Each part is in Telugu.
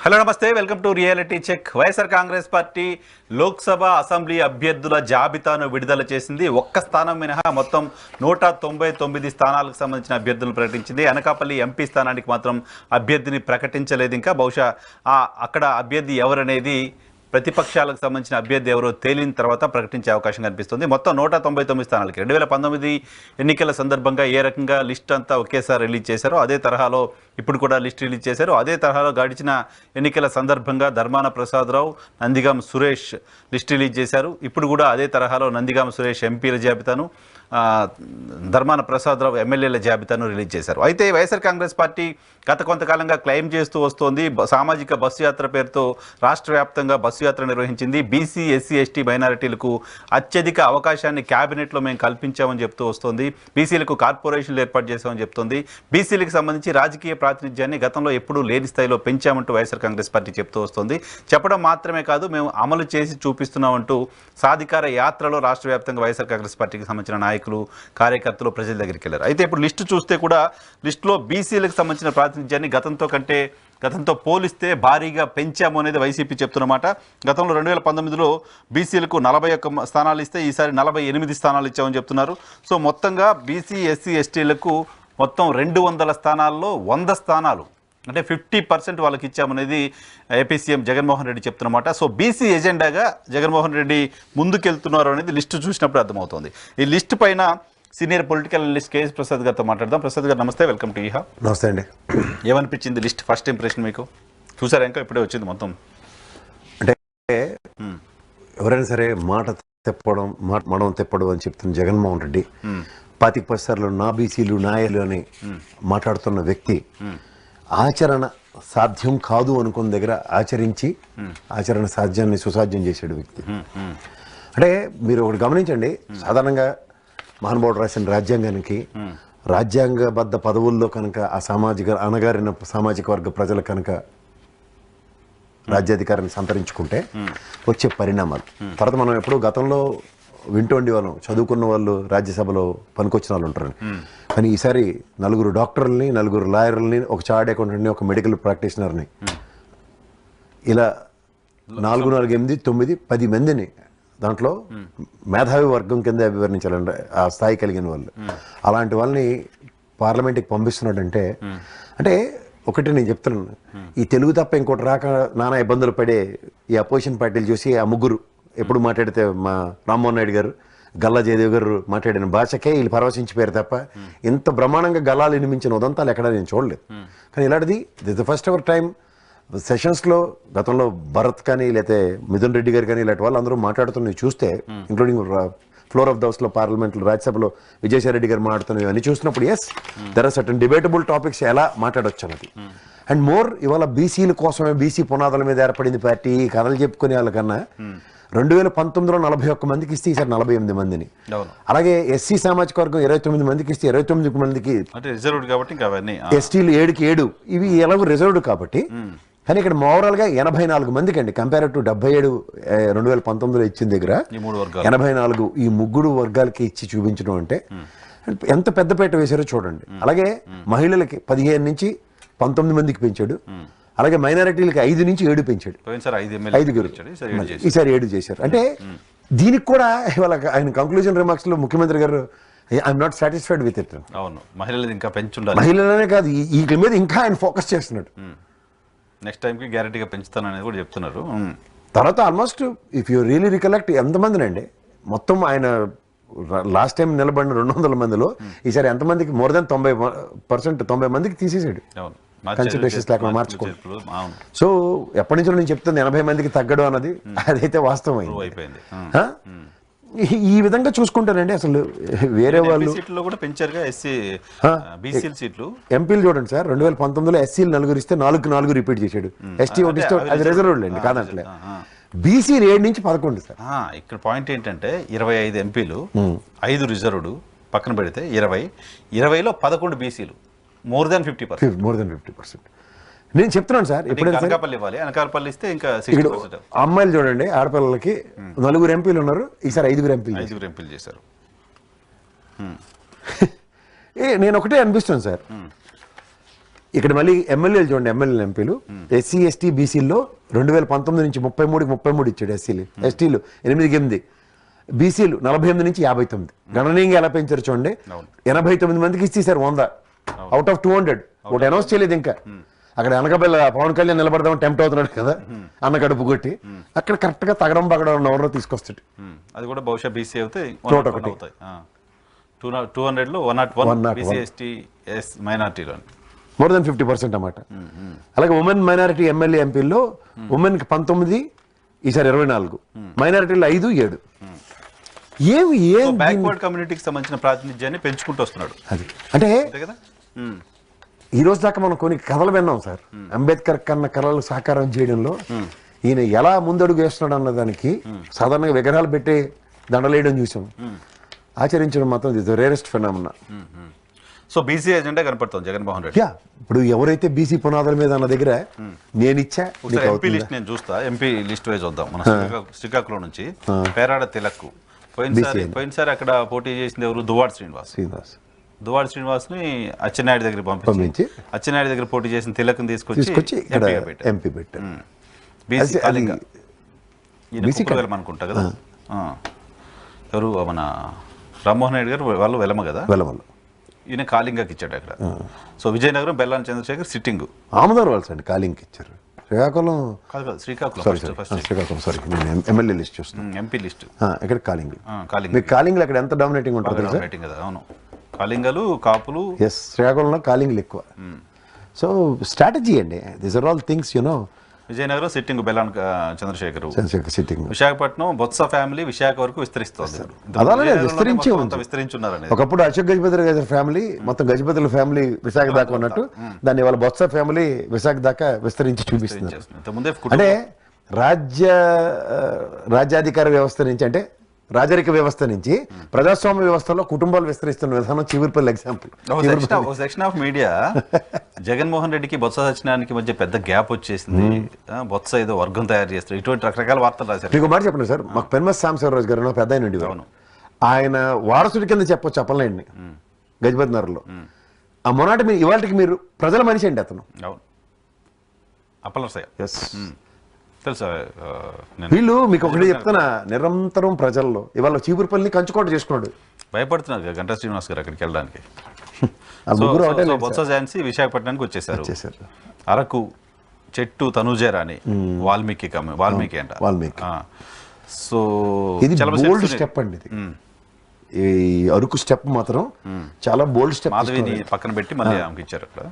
Hello namaste, welcome to reality check. YSR Congress party Lok Sabha assembly అభ్యర్థుల జాబితాను విడుదల చేసింది. ఒక్క స్థానం మినహా మొత్తం 199 స్థానాలకు సంబంధించిన అభ్యర్థులను ప్రకటించింది. అనకాపల్లి ఎంపీ స్థానానికి మాత్రం అభ్యర్థిని ప్రకటించలేదు. ఇంకా బహుశా అక్కడ అభ్యర్థి ఎవరనేది ప్రతిపక్షాలకు సంబంధించిన అభ్యర్థి ఎవరో తేలిన తర్వాత ప్రకటించే అవకాశం కనిపిస్తుంది. మొత్తం 199 స్థానాలకి 2019 ఎన్నికల సందర్భంగా ఏ రకంగా లిస్ట్ అంతా ఒకేసారి రిలీజ్ చేశారో అదే తరహాలో ఇప్పుడు కూడా లిస్ట్ రిలీజ్ చేశారు. అదే తరహాలో గడిచిన ఎన్నికల సందర్భంగా ధర్మాన ప్రసాదరావు, నందిగాం సురేష్ లిస్ట్ రిలీజ్ చేశారు. ఇప్పుడు కూడా అదే తరహాలో నందిగాం సురేష్ ఎంపీల జాబితాను, ధర్మాన ప్రసాదరావు ఎమ్మెల్యేల జాబితాను రిలీజ్ చేశారు. అయితే వైఎస్ఆర్ కాంగ్రెస్ పార్టీ గత కొంతకాలంగా క్లెయిమ్ చేస్తూ వస్తోంది. సామాజిక బస్సు యాత్ర పేరుతో రాష్ట్ర వ్యాప్తంగా బస్సు యాత్ర నిర్వహించింది. బీసీ, ఎస్సీ, ఎస్టీ మైనారిటీలకు అత్యధిక అవకాశాన్ని క్యాబినెట్లో మేము కల్పించామని చెప్తూ వస్తోంది. బీసీలకు కార్పొరేషన్లు ఏర్పాటు చేశామని చెప్తోంది. బీసీలకు సంబంధించి రాజకీయ ప్రాతినిధ్యాన్ని గతంలో ఎప్పుడూ లేని స్థాయిలో పెంచామంటూ వైఎస్ఆర్ కాంగ్రెస్ పార్టీ చెప్తూ వస్తోంది. చెప్పడం మాత్రమే కాదు, మేము అమలు చేసి చూపిస్తున్నామంటూ సాధికార యాత్రలో రాష్ట్ర వ్యాప్తంగా వైఎస్ఆర్ కాంగ్రెస్ పార్టీకి సంబంధించిన నాయకులు, కార్యకర్తలు ప్రజల దగ్గరికి వెళ్ళారు. అయితే ఇప్పుడు లిస్టు చూస్తే కూడా లిస్టులో బీసీలకు సంబంధించిన ప్రాతినిధ్యాన్ని గతంతో పోలిస్తే భారీగా పెంచాము అనేది వైసీపీ చెప్తున్నమాట. గతంలో 2019లో బీసీలకు 41 స్థానాలు ఇస్తే ఈసారి 48 స్థానాలు ఇచ్చామని చెప్తున్నారు. సో మొత్తంగా బీసీ, ఎస్సీ, ఎస్టీలకు మొత్తం 200 స్థానాల్లో 100 స్థానాలు అంటే 50% వాళ్ళకి ఇచ్చామనేది ఏపీ సీఎం జగన్మోహన్ రెడ్డి చెప్తున్నమాట. సో బీసీ ఎజెండాగా జగన్మోహన్ రెడ్డి ముందుకెళ్తున్నారు అనేది లిస్టు చూసినప్పుడు అర్థమవుతుంది. ఈ లిస్టు పైన senior political analyst KS Prasad గారితో మాట్లాడదాం. ప్రసాద్ గారు నమస్తే, వెల్కమ్ టు ఈహా. నమస్తే అండి. ఏమనిపించింది లిస్ట్ ఫస్ట్ ఇంప్రెషన్ మీకు? చూసారా? ఇంకా ఇప్పుడే వచ్చింది మొత్తం. అంటే ఎవరైనా సరే మాట తెప్పడం అని చెప్తున్న జగన్మోహన్ రెడ్డి 25 నా బీసీలు నాయలు అని మాట్లాడుతున్న వ్యక్తి ఆచరణ సాధ్యం కాదు అనుకున్న దగ్గర ఆచరించి ఆచరణ సాధ్యాన్ని సుసాధ్యం చేసాడు వ్యక్తి. అంటే మీరు ఒకటి గమనించండి, సాధారణంగా మహానుభావుడు రాసిన రాజ్యాంగానికి రాజ్యాంగబద్ధ పదవుల్లో కనుక ఆ అణగారిన సామాజిక వర్గ ప్రజలు కనుక రాజ్యాధికారాన్ని సంతరించుకుంటే వచ్చే పరిణామాలు తర్వాత మనం ఎప్పుడూ గతంలో వింటూ ఉండేవాళ్ళం, చదువుకున్న వాళ్ళు రాజ్యసభలో పనికొచ్చిన వాళ్ళు ఉంటారని. కానీ ఈసారి 4 డాక్టర్లని, 4 లాయర్లని, ఒక చార్ట్ అకౌంటెంట్ని, ఒక మెడికల్ ప్రాక్టీషనర్ని, ఇలా 4, 4, 8, 9, 10 మందిని దాంట్లో మేధావి వర్గం కింద అభివర్ణించాలంటే ఆ స్థాయి కలిగిన వాళ్ళు. అలాంటి వాళ్ళని పార్లమెంట్కి పంపిస్తున్నాడంటే అంటే ఒకటి నేను చెప్తున్నాను, ఈ తెలుగు తప్ప ఇంకోటి రాక నానా ఇబ్బందులు పడే ఈ అపోజిషన్ పార్టీలు చూసి ఆ ముగ్గురు ఎప్పుడు మాట్లాడితే మా రామ్మోహన్ నాయుడు గారు, గల్లా జయదేవ్ గారు మాట్లాడిన భాషకే వీళ్ళు పరవశించిపోయారు తప్ప ఇంత బ్రహ్మాండంగా గల్లాలు వినిపించిన ఉదంతాలు ఎక్కడ నేను చూడలేదు. కానీ ఇలాంటిది ది ఫస్ట్ ఎవర్ టైం సెషన్స్లో గతంలో భరత్ కానీ లేకపోతే మిథున్ రెడ్డి గారు కానీ ఇలాంటి వాళ్ళు అందరూ మాట్లాడుతున్నవి చూస్తే, ఇంక్లూడింగ్ ఫ్లోర్ ఆఫ్ ద హౌస్లో పార్లమెంట్లో రాజ్యసభలో విజయసాయి రెడ్డి గారు మాట్లాడుతున్నవి అన్ని చూసినప్పుడు as there are certain debatable topics ఎలా మాట్లాడవచ్చు అన్నది. అండ్ మోర్ ఇవాళ బీసీల కోసమే బీసీ పునాదుల మీద ఏర్పడింది పార్టీ కథలు చెప్పుకునే వాళ్ళకన్నా 2019లో 41 మందికి ఇస్తే ఈసారి 48 మందిని, అలాగే ఎస్సీ సామాజిక వర్గం 29 మందికి ఇస్తే 29 మందికి రిజర్వ్డ్ కాబట్టి ఎస్టీలు 7కి 7 ఇవి ఎలాగో రిజర్వ్డ్ కాబట్టి. కానీ ఇక్కడ ఓవరాల్గా 84 మందికి అండి, కంపేర్ టు 77 2019లో ఇచ్చిన దగ్గర 84 ఈ 3 వర్గాలకి ఇచ్చి చూపించడం అంటే ఎంత పెద్దపేట వేశారో చూడండి. అలాగే మహిళలకి 15 నుంచి 19 మందికి పెంచాడు. అలాగే మైనారిటీలకి 5 నుంచి 7 పెంచాడు. 5 ఈసారి 7 చేశారు. అంటే దీనికి కూడా ఇవాళ ఆయన కంక్లూజన్ రిమార్క్స్ లో ముఖ్యమంత్రి గారు I'm not satisfied with it. అవును, మహిళలు ఇంకా పెంచుండాలి. మహిళలనే కాదు, వీటి మీద ఇంకా ఆయన ఫోకస్ చేస్తున్నాడు. నెక్స్ట్ టైంకి గ్యారెంటీగా పెంచుతాననేది కూడా చెప్తున్నారు. తర్వాత almost if you really recollect ఎంతమందినండి మొత్తం ఆయన లాస్ట్ టైం నిలబడిన 200 మందిలో ఈసారి ఎంతమందికి మోర్ దెన్ 90%, 90 మందికి తీసేసాడు కన్సిడరేషన్స్ లేకుండా మార్చుకోండి. సో ఎప్పటి నుంచో నేను చెప్తుంది 80 మందికి తగ్గడం అన్నది అదైతే వాస్తవం అయిపోయింది. ఈ విధంగా చూసుకుంటారండి అసలు వేరే వాళ్ళు ఎంపీలు చూడండి సార్, 2019లో ఎస్సీలు 4 ఇస్తే 4 రిపీట్ చేశాడు, ఎస్టీ 1 ఇస్తే అది రిజర్వ్డ్ అండి కాదంటలే. బీసీ 7 నుంచి 11 సార్. ఇక్కడ పాయింట్ ఏంటంటే 25 ఎంపీలు, 5 రిజర్వ్డ్ పక్కన పెడితే 20లో 11 బీసీలు, మోర్ దాన్ 50%. నేను చెప్తున్నాను సార్, అనకాపల్లి ఇస్తే ఇంకా అమ్మాయిలు చూడండి, ఆడపిల్లలకి 4 ఎంపీలు ఉన్నారు, ఈసారి 5 ఎంపీలు చేశారు. నేను ఒకటే అనిపిస్తుంది సార్, ఇక్కడ మళ్ళీ ఎమ్మెల్యేలు చూడండి, ఎమ్మెల్యేలు ఎంపీలు ఎస్సీ ఎస్టీ బీసీల్లో 2019 నుంచి 33 ఇచ్చాడు. ఎస్సీలు ఎస్టీలు 8 బీసీలు 48 నుంచి 59. గణనీయంగా ఎలా పెంచారు చూడండి. 89 మందికి ఇచ్చేసారు 100 అవుట్ ఆఫ్ 200. ఒకటి అనౌన్స్ చేయలేదు ఇంకా. అక్కడ అనకాపల్లి పవన్ కళ్యాణ్ నిలబడదాం టెంప్ట్ అవుతున్నాడు కదా అన్న కడుపు కొట్టి, అక్కడ కరెక్ట్ గా తగడం పగడం ఎవరో తీసుకొస్తాడు. అది కూడా బహుశా బీసీ అవుతాయి 200లో 101 బీసీ ఎస్టీ మైనార్టీలో మోర్ దెన్ 50% అన్నమాట. అలాగే ఉమెన్ మైనారిటీ ఎమ్మెల్యే ఎంపీల్లో ఉమెన్ కి 19, ఈసారి 24, మైనారిటీలో 5, 7. ఏం బ్యాక్వర్డ్ కమ్యూనిటీకి సంబంధించిన ప్రాతినిధ్యాన్ని పెంచుకుంటూ వస్తున్నాడు. అది అంటే కదా. ఈ రోజు దాకా మనం కొన్ని కథలు విన్నాం సార్. అంబేద్కర్ కన్న కళలు సాకారం చేయడంలో ఈయన ఎలా ముందడుగు వేస్తున్నాడు అన్న దానికి సాధారణంగా విగ్రహాలు పెట్టి దండలేయడం చూసాం. ఆచరించడం మాత్రం ఇది rarest phenomena. So BC agenda కనపడుతుంది జగన్మోహన్ రెడ్డి. యా, ఇప్పుడు ఎవరైతే బీసీ పునాదుల మీద అన్న దగ్గర నేనిచ్చా ఎంపీ లిస్ట్ నేను చూస్తా. ఎంపీ లిస్ట్ వైజ్ వద్దాం. మన శ్రీకాకుళం నుంచి పేరాడ తిలక్ పోయినసారి అక్కడ పోటీ చేసింది ఎవరు? దువ్వాడ శ్రీనివాస్ ని అచ్చెన్నాయుడు దగ్గర పంపించి అచ్చెన్నాయుడు దగ్గర పోటీ చేసిన తిలక్ని తీసుకొచ్చి ఎంపీ పెట్టారు. బీసీ అనుకుంటా కదా. ఎవరు మన రామ్మోహన్ నాయుడు గారు వాళ్ళు వెలమ కదా, వెలమలు ఈయన కాళింగకి ఇచ్చాడు అక్కడ. సో విజయనగరం బెల్లాన్ చంద్రశేఖర్ సిట్టింగ్ ఆమదార్ వాళ్ళు అండి కాళింగ్కి ఇచ్చారు. శ్రీకాకుళం శ్రీకాకుళం సారీ నేను ఎమ్మెల్యే లిస్ట్ చూస్తాను. ఎంపీ లిస్ట్ ఇక్కడ కాళింగ్. మీకు కాళింగ్లో అక్కడ ఎంత డామినేటింగ్ ఉంటుంది కదా? అవును, కాళింగలు కాపులు. ఎస్, శ్రీకాకుళంలో కాళింగ్లు ఎక్కువ. సో స్ట్రాటజీ అండి, these are all things you know. Vizianagaram sitting Bellana Chandrasekhar sitting. Visakhapatnam Botsa family Visakha వరకు విస్తరిస్తుంది. విస్తరించున్నారని ఒకప్పుడు అశోక్ గజపతి గారి ఫ్యామిలీ మొత్తం గజపతుల ఫ్యామిలీ విశాఖ దాకా ఉన్నట్టు దాన్ని వాళ్ళ బొత్స ఫ్యామిలీ విశాఖ దాకా విస్తరించి చూపిస్తున్నారు. అంటే రాజ్యాధికార వ్యవస్థ నుంచి, అంటే రాజరిక వ్యవస్థ నుంచి ప్రజాస్వామ్య వ్యవస్థలో కుటుంబాలు విస్తరిస్తున్న విధానం చివరిపల్లి example. Section of media Jaganmohan రెడ్డికి బొత్స సత్యనారాయణకి మధ్య పెద్ద గ్యాప్ వచ్చేసింది. బొత్స ఏదో వర్గం తయారు చేస్తారు, ఇటువంటి రకరకాల వార్తలు రాశారు. మీకు మాట చెప్పండి సార్, మాకు పెన్మస్ సాంబశివరాజు గారు పెద్ద ఆయన ఉండేవారు. ఆయన వారసుడి కింద చెప్పొచ్చు చెప్పలేండి గజపతి నగర్లో. ఆ మొనాటి మీరు ఇవాళకి మీరు ప్రజల మనిషి అండి అతను. అప్పలసయ్య తెలుసా? వీళ్ళు మీకు ఒకటి చెప్తున్నా, నిరంతరం ప్రజల్లో ఇవాళ చీపురుపల్లిని కంచుకోట చేసుకున్నాడు. భయపడుతున్నారు గంటా శ్రీనివాస్ గారు అక్కడికి వెళ్ళడానికి. బొత్స ఝాన్సీ విశాఖపట్నానికి వచ్చేసారు. అరకు చెట్టు తనూజేరాని వాల్మీకి అంట. సో ఇది బోల్డ్ స్టెప్ అండి. ఇది ఈ అరకు స్టెప్ మాత్రం చాలా బోల్డ్ స్టెప్. మాధవిని పక్కన పెట్టి మళ్ళీ ఆమెకి ఇచ్చారు అక్కడ.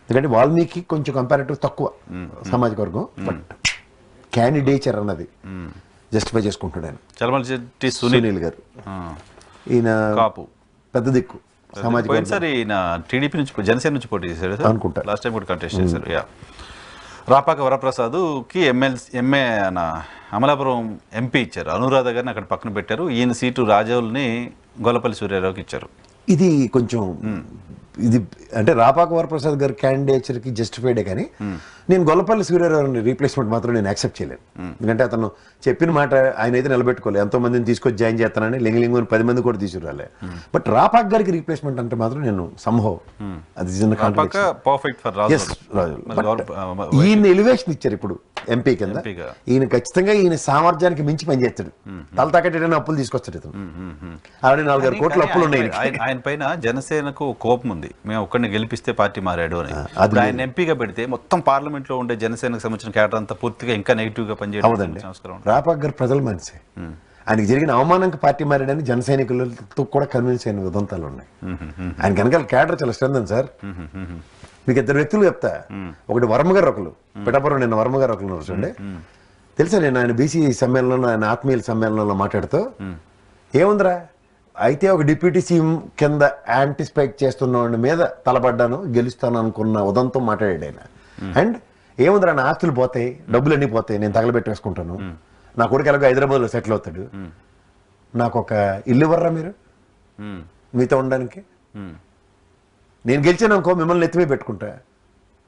ఎందుకంటే వాల్మీకి కొంచెం కంపారిటివ్ తక్కువ సామాజిక వర్గం, బట్ క్యాండిడేచర్ అన్నది జస్టిఫై చేసుకుంటాడు ఆయన. చలమలశెట్టి సునీల్ గారు, ఈయన కాపు పెద్ద దిక్కు సామాజిక. పోయినసారి ఈయన టీడీపీ నుంచి జనసేన నుంచి పోటీ చేశాడు అనుకుంటా, లాస్ట్ టైం కూడా కంటెస్ట్ చేశారు. రాపాక వరప్రసాద్కి ఎంఏ అమలాపురం ఎంపీ ఇచ్చారు. అనురాధ గారిని అక్కడ పక్కన పెట్టారు. ఈయన సీటు రాజౌల్ని గొల్లపల్లి సూర్యారావుకి ఇచ్చారు. ఇది కొంచెం ఇది అంటే రాపాక వరప్రసాద్ గారి క్యాండిడేచర్కి జస్టిఫైడే, కానీ నేను గొల్లపల్లి సూర్యారావుని రీప్లేస్మెంట్ మాత్రం నేను యాక్సెప్ట్ చేయలేను. ఎందుకంటే అతను చెప్పిన మాట ఆయన అయితే నిలబెట్టుకోలేదు. ఎంతో మందిని తీసుకొచ్చి జాయిన్ చేస్తానని లింగలింగు 10 మంది కూడా తీసుకురాలే. బట్ రాపాక గారికి రీప్లేస్మెంట్ అంటే మాత్రం నేను సంభవ్ అది ఈయన ఎలివేషన్ ఇచ్చారు ఇప్పుడు ఎంపీ కింద. ఈయన ఖచ్చితంగా ఈయన సామర్థ్యానికి మించి పనిచేస్తాడు. తలతాకట్టేటైనా అప్పులు తీసుకొస్తాడు ఇతను. 4 కోట్ల అప్పులు ఉన్నాయి ఆయన పైన. జనసేనకు కోపం ఉంది, మేము ఒక్కడిని గెలిపిస్తే పార్టీ మారాడు అని. ఆయన ఎంపీగా పెడితే మొత్తం పార్లమెంట్ లో ఉండే జనసేనకు సంబంధించిన కేటర్ అంతా పూర్తిగా ఇంకా నెగిటివ్ గా పనిచేయడం. రాపాక గారు ప్రజల మనిషి. ఆయనకి జరిగిన అవమానంకి పార్టీ మారాడని జన సైనికులతో కూడా కన్విన్స్ అయిన ఉదంతాలు ఉన్నాయి. ఆయన కనుక కేటర్ చాలా స్ట్రెంగ్ సార్. మీకు 2 వ్యక్తులు చెప్తా. ఒకటి వర్మ గారు, ఒకరు పిఠాపురం. నిన్న వర్మ గారు ఒకరు చూడండి. తెలుసా, నేను ఆయన బీసీ సమ్మేళనంలో, ఆయన ఆత్మీయుల సమ్మేళనంలో మాట్లాడుతూ ఏముందిరా అయితే ఒక డిప్యూటీ సీఎం కింద యాంటిసిపేట్ చేస్తున్న మీద తలపడ్డాను, గెలుస్తాను అనుకున్న ఉదంతం మాట్లాడాడు ఆయన. అండ్ ఏముందిరా, నా ఆస్తులు పోతాయి, డబ్బులు అన్నీ పోతాయి, నేను తగలబెట్టేసుకుంటాను, నా కొడుకు ఎలాగో హైదరాబాద్లో సెటిల్ అవుతాడు, నాకు ఒక ఇల్లు ఇవ్వర్రా మీరు మీతో ఉండడానికి, నేను గెలిచాననుకో మిమ్మల్ని ఎత్తిమే పెట్టుకుంటా,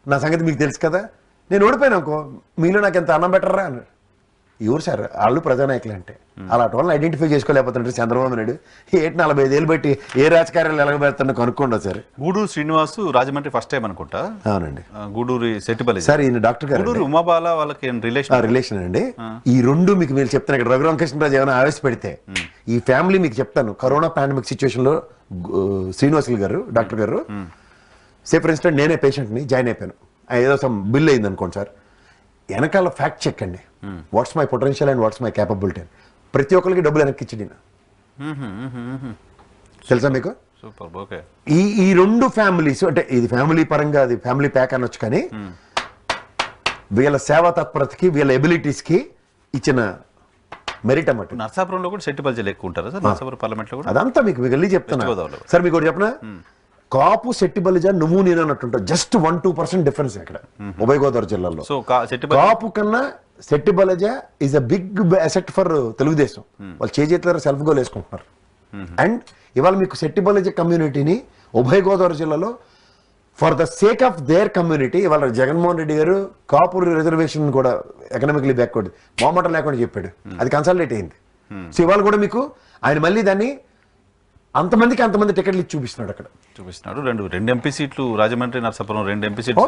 నా సంగతి మీకు తెలుసు కదా, నేను ఓడిపోయాను అనుకో మీలో నాకు ఎంత అన్నం పెట్టరా అన్నాడు. ఎవరు సార్ వాళ్ళు ప్రజానాయకులు అంటే అలాంటి వాళ్ళని ఐడెంటిఫై చేసుకోలేకపోతుంటారు చంద్రబాబు నాయుడు. 45 ఏళ్ళు బట్టి ఏ రాజకార్యాలు ఎలాగబెడతాడో కనుక్కోండి sir. Gudur Srinivas Rajahmundry first time అనుకుంటా. అవునండి. గూడూరు సెట్టిపల్లి సార్ ఈయన డాక్టర్ గారు. గూడూరు ఉమాబాల వాళ్ళకి రిలేషన్ అండి. ఈ రెండు మీకు మీరు చెప్తాను ఇక్కడ రఘురామకృష్ణరాజు ఏమైనా ఆవేశపెడితే ఈ ఫ్యామిలీ మీకు చెప్తాను. కరోనా పాండమిక్ సిచ్యువేషన్ లో శ్రీనివాసులు గారు డాక్టర్ గారు సే ఫర్ ఇన్స్టెంట్ నేనే పేషెంట్ని జాయిన్ అయిపోయాను. ఏదో సమ్ బిల్ అయింది అనుకోండి సార్, వెనకాల ఫ్యాక్ట్ చెక్ అండి. What's my potential and what's my capability. ప్రతి ఒక్కరికి డబ్బులు వెనక్కి ఇచ్చి తెలుసా మీకు. సూపర్. ఓకే. ఈ రెండు ఫ్యామిలీస్ అంటే ఇది ఫ్యామిలీ పరంగా అది ఫ్యామిలీ ప్యాక్ అనొచ్చు, కానీ వీళ్ళ సేవా తత్పరతకి వీళ్ళ ఎబిలిటీస్ కి ఇచ్చిన మెరిట్ అన్నమాట. నర్సాపురంలో కూడా సెట్టిపల్లి ఎక్కువ ఉంటారా సార్? నర్సాపురం పార్లమెంట్ లో కూడా అదంతా మీకు వెళ్ళి చెప్తున్నా సార్. మీకు ఒకటి చెప్పనా, కాపు సెట్టిబలిజ నువ్వు నేను అన్నట్టుంటావు. జస్ట్ 1-2% డిఫరెన్స్ ఇక్కడ ఉభయ గోదావరి జిల్లాలో. సో కాపు కన్నా Settibalija is a big asset for Telugu Desam. వాళ్ళు చేతుల సెల్ఫ్ గోల్ వేసుకుంటున్నారు. అండ్ ఇవాళ మీకు సెట్టిబలజ కమ్యూనిటీని ఉభయ గోదావరి జిల్లాలో for the sake of their community ఇవాళ జగన్మోహన్ రెడ్డి గారు కాపు రిజర్వేషన్ కూడా ఎకనామికలీ బ్యాక్వర్డ్ మొహమాట లేకుండా చెప్పాడు. అది కన్సల్టేట్ అయింది. సో ఇవాళ కూడా మీకు ఆయన మళ్ళీ దాన్ని అంతమంది టికెట్లు ఇచ్చి చూపిస్తున్నాడు. రెండు ఎంపీ సీట్లు రాజమండ్రి నర్సాపురం 2 ఎంపీ సీట్లు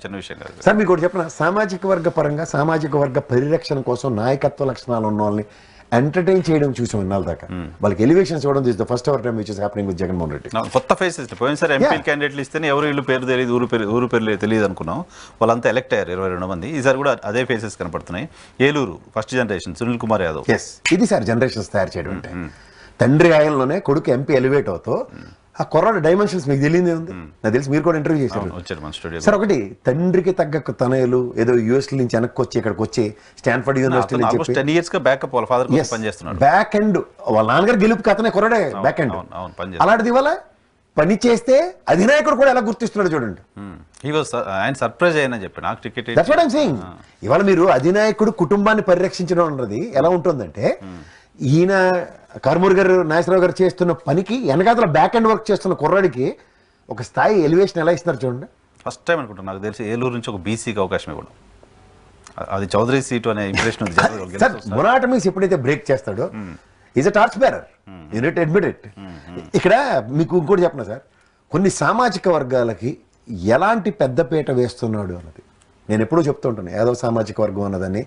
చిన్న విషయం కాదు సార్. మీకు ఒకటి చెప్పిన సామాజిక వర్గ పరంగా సామాజిక వర్గ పరిరక్షణ కోసం నాయకత్వ లక్షణాలు ఉన్న వాళ్ళని ఎంటర్టైన్ చేయడం చూసాం ఇన్నాళ్ళ దాకా. వాళ్ళకి ఎలివేషన్స్ ఇవ్వడం this the first ever time which is happening with Jaganmohan Reddy. కొత్త ఫేసెస్. పోయినసారి ఎంపీ క్యాండిడేట్లు ఇస్తేనే ఎవరు ఇల్లు పేరు తెలియదు, ఊరు పేరు తెలియదు అనుకున్నాం. వాళ్ళంతా ఎలక్ట్ అయ్యారు 22 మంది. ఈసారి కూడా అదే ఫేసెస్ కనపడుతున్నాయి. Eluru first generation Sunil Kumar Yadav. ఇది సార్ జనరేషన్స్ తయారు చేయడం అంటే తండ్రి ఆయనలోనే కొడుకు ఎంపీ ఎలివేట్ అవుతూ ఆ కుర్రాడు డైమెన్షన్స్ మీకు తెలియదు ఉంది. నాకు తెలిసి మీరు కూడా ఇంటర్వ్యూ చేశారు సార్. ఒకటి తండ్రికి తగ్గ తనయులు ఏదో యుఎస్ నుంచి వెనక్కి వచ్చి ఇక్కడికి వచ్చి స్టాన్ఫర్డ్ యూనివర్సిటీ బ్యాక్ ఎండ్ వాళ్ళ నాన్నగారు గెలుపు కథనే కుర్రాడే బ్యాక్ ఎండ్. అలాంటిది ఇవాళ పని చేస్తే అధినాయకుడు కూడా ఎలా గుర్తిస్తున్నాడు చూడండి. ఆయన సర్ప్రైజ్ అయినా చెప్పి నాకు ticket. That's what I'm saying. ఇవాళ మీరు అధినాయకుడు కుటుంబాన్ని పరిరక్షించడం అన్నది ఎలా ఉంటుందంటే ఈయన కర్మూర్ గారు నాగేశ్వరరావు గారు చేస్తున్న పనికి వెనకాతల బ్యాక్ అండ్ వర్క్ చేస్తున్న కుర్రాడికి ఒక స్థాయి ఎలివేషన్ ఎలా ఇస్తున్నారు చూడండి. ఫస్ట్ టైం అనుకుంటా నాకు తెలిసి ఏలూరు నుంచి ఒక బీసీకి అవకాశం ఇవ్వడం. అది చౌదరి సీటు అనే ఇంప్రెషన్ ఉంది. మొనాటమీస్ ఎప్పుడైతే బ్రేక్ చేస్తాడో is a torch bearer. Unit admit it. ఇక్కడ మీకు ఇంకోటి చెప్పనా సార్, కొన్ని సామాజిక వర్గాలకి ఎలాంటి పెద్దపీట వేస్తున్నాడు అన్నది నేను ఎప్పుడూ చెప్తూ ఉంటాను. యాదవ సామాజిక వర్గం అన్నదని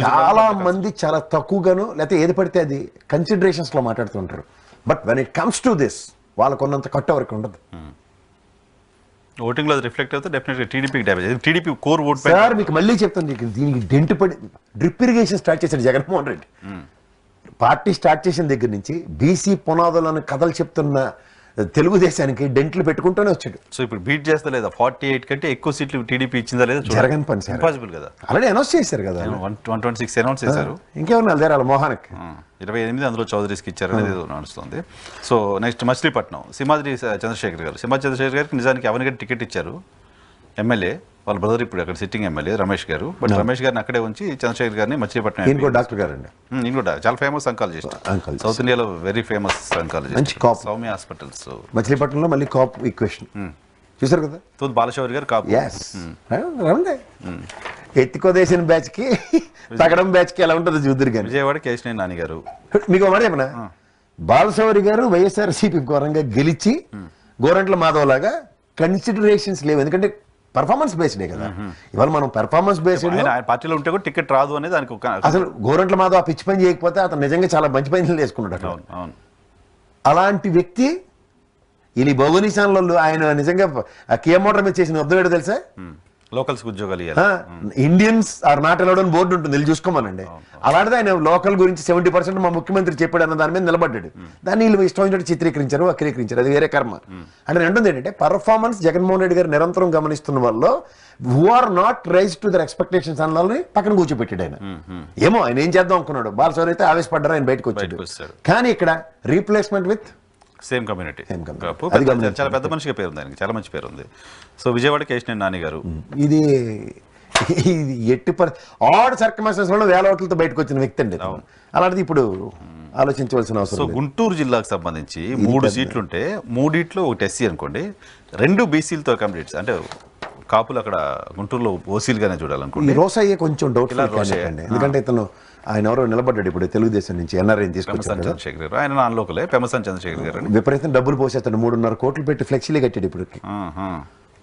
చాలా మంది చాలా తక్కువగాను లేకపోతే ఏది పడితే అది కన్సిడరేషన్స్ లో మాట్లాడుతుంటారు. But when it comes to this వాళ్ళకు ఉన్నంత కట్టు వరకు ఉండదు. ఓటింగ్ లో రిఫ్లెక్ట్ అవుతే డెఫినెట్గా టీడీపీకి damage. TDP core vote sir మీకు మళ్ళీ చెప్తాను, దీనికి డెంట్ పడి డ్రిప్ ఇరిగేషన్ స్టార్ట్ చేశాడు జగన్మోహన్ రెడ్డి. పార్టీ స్టార్ట్ చేసిన దగ్గర నుంచి బీసీ పునాదులను కథలు చెప్తున్న తెలుగుదేశానికి డెంట్లు పెట్టుకుంటూనే వచ్చాడు. సో ఇప్పుడు బీట్ చేస్తా లేదా 48 కంటే ఎక్కువ సీట్లు టీడీపీ ఇచ్చిందా లేదా జరగని పని సార్. ఇంపాసిబుల్ కదా. ఆల్రెడీ అనౌన్స్ చేశారు కదా, 126 అనౌన్స్ చేశారు. ఇంకేమన్నా అదే వాళ్ళ మోహన్కి 28 అందులో చౌదరీస్కి ఇచ్చారు అనేది నడుస్తుంది. సో నెక్స్ట్ మచిలీపట్నం సింహాద్రి చంద్రశేఖర్ గారు. సింహాద్రి చంద్రశేఖర్ గారికి నిజానికి అవన్నీ టికెట్ ఇచ్చారు ఎమ్మెల్యే. వాళ్ళ బ్రదర్ ఇప్పుడు అక్కడ సిట్టింగ్ ఎమ్మెల్యే రమేష్ గారు. బట్ రమేష్ గారిని అక్కడే ఉంచి చంద్రశేఖర్ గారిని మచిలీపట్నం. డాక్టర్ గారు అండి, నేను కూడా చాలా ఫేమస్ అంకాలజిస్ట్. సౌత్ ఇండియాలో very famous oncologist. Soumya hospitals మచిలీపట్నంలో మళ్ళీ కాప్ ఈక్వేషన్ చూసారు కదా. తూత్ బాలశౌరి గారు కాపు. ఎత్తికోదేసిన బ్యాచ్ కి తగడం బ్యాచ్ కి ఎలా ఉంటుందో చూద్దరు. కానీ విజయవాడ కేశినేని నాని గారు. మీకు మాట చెప్పనా, బాలశౌరి గారు వైఎస్ఆర్సీపీ ఘోరంగా గెలిచి గోరంట్ల మాధవ్ లాగా కన్సిడరేషన్స్ లేవు. ఎందుకంటే పర్ఫార్మెన్స్ బేస్డే కదా. ఇవాళ మనం పర్ఫార్మెన్స్ బేస్డ్ పార్టీలో ఉంటే కూడా టికెట్ రాదు అనేది దానికి అసలు గోరంట్ల మాధవ్ ఆ పిచ్చి పని చేయకపోతే అతను నిజంగా చాలా మంచి పనులు చేసుకున్నాడు. అలాంటి వ్యక్తి ఈ భౌగోనిశాలలో ఆయన నిజంగా కియా మోటార్ మీద చేసిన అబ్జర్వేట్ తెలుసా, లోకల్స్ ఉద్యోగాలు ఇండియన్స్ ఆర్ నాట్ అలౌడ్ అని బోర్డు ఉంటుంది, వెళ్ళి చూసుకోమనండి. అలాంటిది ఆయన లోకల్ గురించి 70% మా ముఖ్యమంత్రి చెప్పాడు అన్న దాని మీద నిలబడ్డాడు. దాన్ని వీళ్ళు ఇష్టం వచ్చినట్టు చిత్రీకరించారు, వక్రీకరించారు. అది వేరే కర్మ. అంటే రెండోది ఏంటంటే పర్ఫార్మెన్స్ జగన్మోహన్ రెడ్డి గారు నిరంతరం గమనిస్తున్న వాళ్ళు who are not rise to their expectations అన్నని పక్కన కూర్చోపెట్టాడు ఆయన. ఏమో ఆయన ఏం చేద్దాం అనుకున్నాడు. బాలశౌరి అయితే ఆవేశపడ్డారు, ఆయన బయటకు వచ్చాడు. కానీ ఇక్కడ రీప్లేస్మెంట్ విత్ సేమ్ కమ్యూనిటీ. చాలా పెద్ద మనిషిగా పేరు ఉంది ఆయనకి, చాలా మంచి పేరు ఉంది. సో విజయవాడ కేశినేని నాని గారు. ఇది ఎట్టి ఆడ్ సర్కమ్స్టెన్సెస్ వల్ల 1000 ఓట్లతో బయటకు వచ్చిన వ్యక్తి అండి. అలాంటిది ఇప్పుడు ఆలోచించవలసిన అవసరం. సో గుంటూరు జిల్లాకు సంబంధించి 3 సీట్లుంటే 3 ఒకటి ఎస్సీ అనుకోండి, 2 బీసీలతో కంప్లీట్స్ అంటే కాపులు అక్కడ గుంటూరులో ఓసీలుగానే ఈ చూడాలనుకోండి. రోసయ్య కొంచెం డౌట్ఫుల్ క్యాండిడేట్ అండి, ఎందుకంటే ఇతను ఆయన ఎవరో నిలబడ్డాడు ఇప్పుడు తెలుగుదేశం నుంచి ఎన్ఆర్ఐని తీసుకొచ్చారు పెమ్మసాని కదా, చంద్రశేఖర్ గారు ఆయన నాన్ లోకలే. పెమ్మసాని చంద్రశేఖర్ గారు అండి. విపరీతం డబ్బులు పోసేస్తాడు, 3.5 కోట్లు పెట్టి ఫ్లెక్సీలే కట్టాడు ఇప్పుడు,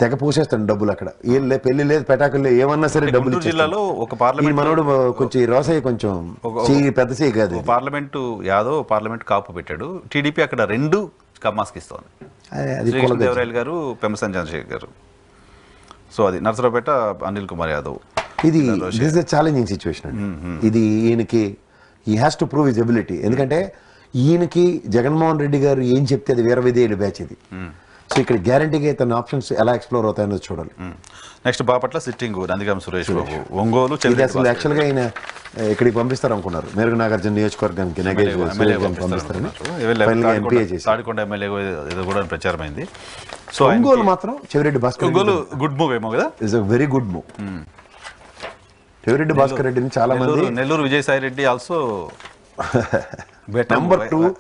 తెగ పోసేస్తాడు డబ్బులు అక్కడ, ఏం లేదు పెళ్లి లేదు పెటాకులు లేదు, ఏమన్నా సరే డబ్బులు గుంటూరు జిల్లాలో ఒక ఈ పార్లమెంట్ మనోడు కొంచెం ఈ రోసయ్య కొంచెం చెయ్యి పెద్ద చెయ్యి కాదు ఇది. పార్లమెంటు యాదవ్ పార్లమెంట్ కాపు పెట్టాడు. టీడీపీ అక్కడ 2 కమ్మాస్కి ఇస్తోంది, అది శ్రీకృష్ణదేవరాయలు గారు, పెమ్మసాని చంద్రశేఖర్ గారు. సో అది నరసరావుపేట అనిల్ కుమార్ యాదవ్. ఇది దిస్ ఇస్ ఛాలెంజింగ్ సిచ్యువేషన్ అండి. ఇది ఈయనకి ఈ has to prove his ability, ఎందుకంటే ఈయనకి జగన్మోహన్ రెడ్డి గారు ఏం చెప్తే అది వేరే విధేయుడు బ్యాచ్ ఇది. సో ఇక్కడ గ్యారంటీగా తన ఆప్షన్స్ ఎలా ఎక్స్ప్లోర్ అవుతాయో చూడాలి. నెక్స్ట్ బాపట్ల సిట్టింగ్ నందిగామ సురేష్ బాబు, ఒంగోలు ఇది అసలు యాక్చువల్గా ఆయన ఇక్కడికి పంపిస్తారు అనుకున్నారు, మేరకు నాగార్జున నియోజకవర్గానికి పంపిస్తారని ఫైనల్గా ఎంపీఏ చేసి తాడికొండ ఎమ్మెల్యే ఏదో కూడా ప్రచారమైంది. సో ఒంగోలు మాత్రం చెవిరెడ్డి భాస్కర్ ఒంగోలు గుడ్ మూవ్ ఏమో కదా, is a very good move. Chevireddy Bhaskar రెడ్డిని చాలా మంది, Nellore Vijayasai Reddy also number 2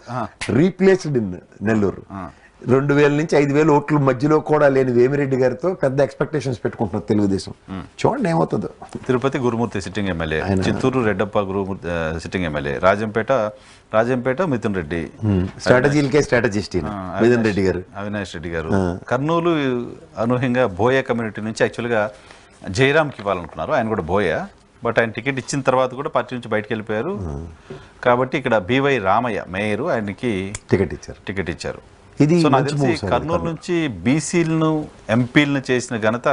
replaced in Nellore. 2000 నుంచి 5000 ఓట్ల మధ్యలో కూడా లేని వేమిరెడ్డి గారితో పెద్ద ఎక్స్పెక్టేషన్స్ పెట్టుకుంటున్నారు తెలుగుదేశం. చూడండి ఏమవుతుందో. Tirupati Gurumurthy sitting MLA, Chittoor Reddeppa Gurumurthy sitting MLA, Rajampet Mithun Reddy, స్ట్రాటజీలకే స్ట్రాటజిస్ట్ మిథున్ రెడ్డి గారు, అవినాష్ రెడ్డి గారు. కర్నూలు అనూహ్యంగా బోయ కమ్యూనిటీ నుంచి యాక్చువల్గా జయరామ్కి ఇవ్వాలనుకున్నారు, ఆయన కూడా బోయ, బట్ ఆయన టికెట్ ఇచ్చిన తర్వాత కూడా పార్టీ నుంచి బయటకు వెళ్ళిపోయారు. కాబట్టి ఇక్కడ బివై రామయ్య మేయర్ ఆయనకి టికెట్ ఇచ్చారు. ఇది సో నాకు తెలిసి కర్నూలు నుంచి బీసీలను ఎంపీలను చేసిన ఘనత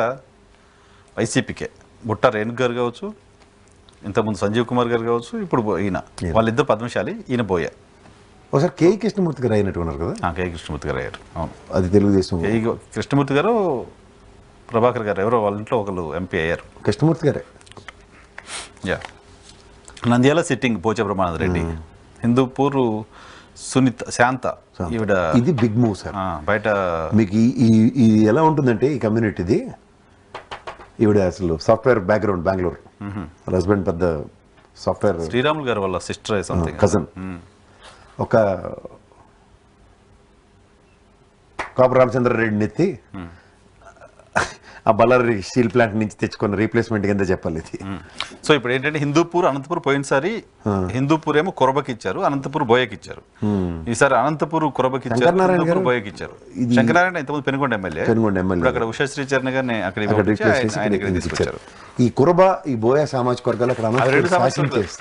వైసీపీకే. బుట్ట రేణుక్ గారు కావచ్చు, ఇంతకుముందు సంజీవ్ కుమార్ గారు కావచ్చు, ఇప్పుడు ఈయన, వాళ్ళిద్దరు పద్మశాలి, ఈయన బోయ. ఒకసారి కే కృష్ణమూర్తి గారు అయినట్టున్నారు కదా. కే కృష్ణమూర్తి గారు అయ్యారు, అవును. అది తెలుగుదేశం. కే కృష్ణమూర్తి గారు, ప్రభాకర్ గారు ఎవరో వాళ్ళ ఇంట్లో ఒకరు ఎంపీ అయ్యారు. కృష్ణమూర్తి గారే. యా. నంద్యాల సిట్టింగ్ పోచ బ్రహ్మానంద రెడ్డి, హిందూపూర్ సునీత శాంత, ఈవిడ. ఇది బిగ్ మూవ్ సార్. బయట మీకు ఈ ఎలా ఉంటుందంటే ఈ కమ్యూనిటీది, ఈవిడ అసలు సాఫ్ట్వేర్ బ్యాక్గ్రౌండ్, బెంగళూరు, హస్బెండ్ పెద్ద సాఫ్ట్వేర్, శ్రీరాములు గారు వాళ్ళ సిస్టర్ సంథింగ్ కజన్. ఒక కాపు రామచంద్రారెడ్డిని ఎత్తి ఆ బళ్ళారి స్టీల్ ప్లాంట్ నుంచి తెచ్చుకున్న రీప్లేస్మెంట్ కింద చెప్పాలి ఇది. సో ఇప్పుడు ఏంటంటే హిందూపూర్ అనంతపూర్ పోయినసారి హిందూపూర్ ఏమో కొరబకి ఇచ్చారు, అనంతపూర్ బోయకి ఇచ్చారు. ఈసారి అనంతపూర్ కొరబకి ఇచ్చారు, బోయకి ఇచ్చారు. శంకరనారాయణ ఇంతకుముందు పెనుగొండ ఎమ్మెల్యే, అక్కడ ఉషశ్రీ చరణ్ గారిని అక్కడ తీసుకొచ్చారు. ఈ కురబ ఈ బోయ సామాజిక వర్గాలు అక్కడ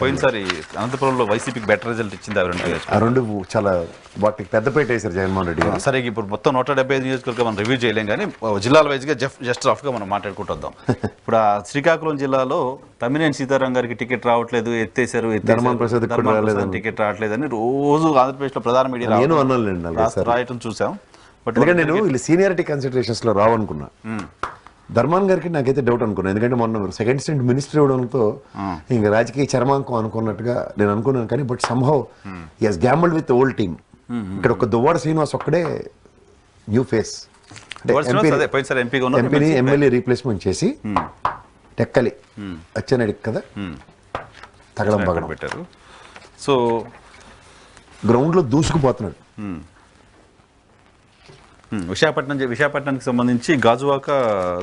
పోయినసారి అనంతపురంలో వైసీపీకి బెటర్ రిజల్ట్ ఇచ్చింది. ఆ రెండు చాలా వాటికి పెద్దపేట వేశారు జగన్మోహన్ రెడ్డి గారు. సరే ఇప్పుడు మొత్తం 175 నియోజకవర్గం మనం రివ్యూ చేయలేం, కానీ జిల్లాల వైజ్గా జస్ట్ రఫ్గా మనం మాట్లాడుకుంటుద్దాం. ఇప్పుడు ఆ శ్రీకాకుళం జిల్లాలో తమ్మినేని సీతారాం గారికి టికెట్ రావట్లేదు, ఎత్తేసారు, టికెట్ రావట్లేదని రోజు ఆంధ్రప్రదేశ్లో ప్రధాన మీడియా రాయటం చూసాం. బట్ నేను వీళ్ళు సీనియారిటీ కన్సిడరేషన్స్ లో రావనుకున్నా. ధర్మాన్ గారికి నాకైతే డౌట్ అనుకున్నాను, ఎందుకంటే మొన్న సెకండ్ స్టెంట్ మినిస్టర్ ఇవ్వడంతో ఇంకా రాజకీయ చర్మాంకం అనుకున్నట్టుగా నేను అనుకున్నాను. కానీ but somehow he has gambled with old team. ఇక్కడ ఒక దువ్వాడ శ్రీనివాస్ ఒక్కడే న్యూ ఫేస్, ఎంపీని ఎమ్మెల్యే రీప్లేస్మెంట్ చేసి టెక్కలి వచ్చానడికి కదా తగడం పగడం పెట్టారు. సో గ్రౌండ్ లో దూసుకుపోతున్నాడు. విశాఖపట్నానికి సంబంధించి గాజువాక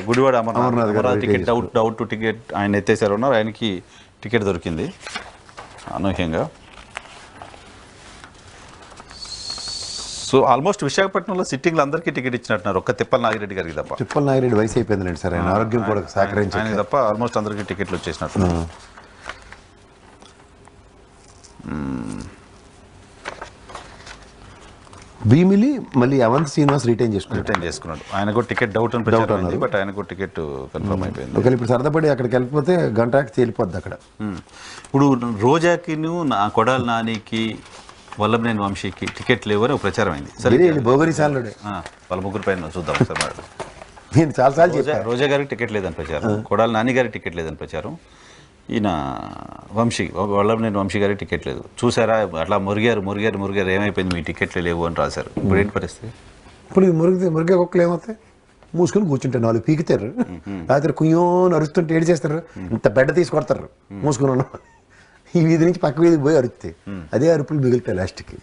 గుడివాడ అమర్నాథ్ గారు టికెట్ డౌట్ టికెట్ ఆయన ఎత్తేసారు ఉన్నారు, ఆయనకి టికెట్ దొరికింది అనూహ్యంగా. సో ఆల్మోస్ట్ విశాఖపట్నంలో సిట్టింగ్లు అందరికీ టికెట్ ఇచ్చినట్టున్నారు, ఒక్క తిప్పల నాగిరెడ్డి గారికి తప్ప. తిప్పల నాగిరెడ్డి వయసు అయిపోయిందండి సార్, ఆయన ఆరోగ్యం కూడా సహకరించాలి తప్ప ఆల్మోస్ట్ అందరికీ టికెట్లు వచ్చేసినట్టు. భీమిలి మళ్ళీ అవంత్ శ్రీనివాస్ రిటైన్ చేసుకున్నాడు. ఆయనకు టికెట్ డౌట్ అని ప్రచారం, బట్ ఆయనకు టికెట్ కన్ఫర్మ్ అయిపోయింది. ఒకవేళ ఇప్పుడు సరదాపడి అక్కడికి వెళ్ళిపోతే గంటకి తేలిపోద్ది అక్కడ. ఇప్పుడు రోజాకి కొడాలి నానికి వల్లభనేని వంశీకి టికెట్ లేవు అని ఒక ప్రచారం అయింది. సరే బోగరి సార్లుడే వాళ్ళ ముగ్గురు పైన చూద్దాం సార్. నేను చాలాసార్లు చెప్పాను, రోజా గారికి టికెట్ లేదని ప్రచారం, కొడాలి నాని గారికి టికెట్ లేదని ప్రచారం, ఈయన వల్లభనేని వంశీ గారికి టికెట్ లేదు. చూసారా అట్లా మురిగారు ఏమైపోయింది మీ టికెట్లు లేవు అని రాశారు. ఇప్పుడు ఏంటి పరిస్థితి? ఇప్పుడు మురిగే ఒక్కలు ఏమవుతాయి, మూసుకొని కూర్చుంటారు, 4 పీకుతారు, రాత్రి కుయ్యో అరుస్తుంటే ఏడు చేస్తారు, ఇంత బెడ్డ తీసుకొడతారు మూసుకుని ఉన్నాం. ఈ వీధి నుంచి పక్క వీధికి పోయి అరుస్తాయి, అదే అరుపులు మిగులుతాయి లాస్ట్కి.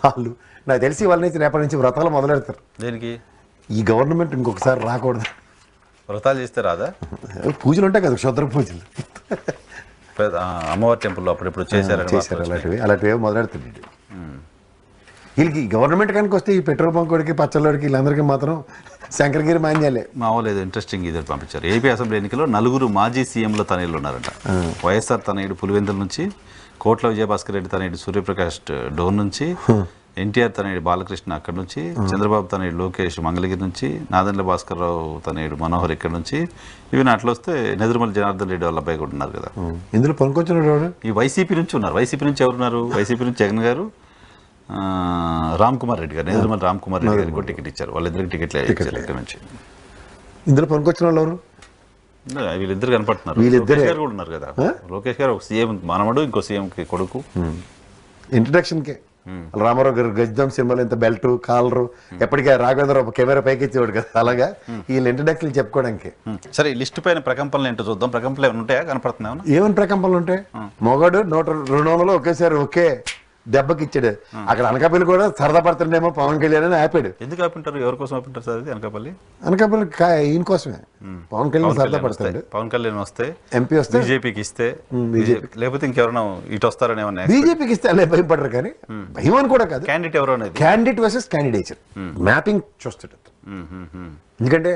వాళ్ళు నాకు తెలిసి వాళ్ళ నుంచి రేపటి నుంచి వ్రతాలు మొదలెడతారు. దేనికి? ఈ గవర్నమెంట్ ఇంకొకసారి రాకూడదు. వ్రతాలు చేస్తే రాదా? పూజలు ఉంటాయి కదా, క్షుద్ర పూజలు అమ్మవారి టెంపుల్లో అప్పుడప్పుడు చేశారు. అలాంటివి మొదలెడుతుంది. వీళ్ళకి గవర్నమెంట్ కనుక వస్తే ఈ పెట్రోల్ బంక్ వాడికి పచ్చళ్ళకి వీళ్ళందరికీ మాత్రం శంకరగిరి మాన్యాలే. మామూలు ఇంట్రెస్టింగ్ ఇది పంపించారు. ఏపీ అసెంబ్లీ ఎన్నికల్లో 4 మాజీ సీఎంల తనయులు ఉన్నారంట. వైఎస్ఆర్ తనయుడు పులివెందుల నుంచి, కోట్ల విజయభాస్కర్ రెడ్డి తనయుడు సూర్యప్రకాష్ డోన్ నుంచి, ఎన్టీఆర్ తనయుడు బాలకృష్ణ అక్కడి నుంచి, చంద్రబాబు తనయుడు లోకేష్ మంగళగిరి నుంచి, నాదెండ్ల భాస్కర్ రావు తనయుడు మనోహర్ ఇక్కడ నుంచి, ఇవి అట్లా వస్తే నెదురుమల్లి జనార్దన్ రెడ్డి వాళ్ళ అబ్బాయి కూడా ఉన్నారు కదా. ఇందులో పనుకొచ్చిన ఈ వైసీపీ నుంచి ఉన్నారు. వైసీపీ నుంచి ఎవరున్నారు? వైసీపీ నుంచి జగన్ గారు, రామ్ కుమార్ రెడ్డి గారు, నెదురుమల్లి రామ్ కుమార్ రెడ్డి గారికి టికెట్ ఇచ్చారు. వాళ్ళిద్దరికి టికెట్లు ఇచ్చారు ఇక్కడ నుంచి. ఇందులో పనుకొచ్చిన వాళ్ళు ఎవరు? వీళ్ళిద్దరు కనపడుతున్నారు. లోకేష్ గారు కూడా ఉన్నారు కదా. లోకేష్ గారు ఒక సీఎం మనవడు, ఇంకో సీఎంకి కొడుకు. ఇంట్రడక్షన్కే రామారావు గారు గజ్జం సినిమాలో ఇంత బెల్ట్ కాలరు ఎప్పటికీ రాఘవేంద్ర కెమెరా పైకి ఇచ్చేవాడు కదా, అలాగా వీళ్ళ ఇంట్రడక్షన్ చెప్పుకోవడానికి. సరే, లిస్టు పైన ప్రకంపనలు ఏంటో చూద్దాం. ప్రకంపనలు ఏమైనా ఉంటాయా? కనపడుతున్నాయి. ఏమైనా ప్రకంపనలు ఉంటాయి? మొగాడు 100-200 ఒకేసారి ఒకే దెబ్బకి ఇచ్చాడు. అక్కడ అనకాపల్లి కూడా సరదా పడుతుండేమో పవన్ కళ్యాణ్ అని ఆపాడు. ఎందుకు ఆపింటారు? ఎవరి కోసం ఆపింటారు సార్? అది అనకాపల్లి ఈయన కోసమే. పవన్ కళ్యాణ్ సరదా పడతాడు. పవన్ కళ్యాణ్ వస్తే, ఎంపీ వస్తే, బీజేపీకి ఇస్తే, లేకపోతే ఇంకెవరైనా ఇటు వస్తారని ఏమన్నా. బీజేపీకి ఇస్తే అలా భయపడరు, కానీ భయం అని కూడా కాదు. క్యాండిడేట్ ఎవరు అనేది, క్యాండిడేట్ వర్సెస్ క్యాండిడేచర్ మ్యాపింగ్ చూస్తాడు. ఎందుకంటే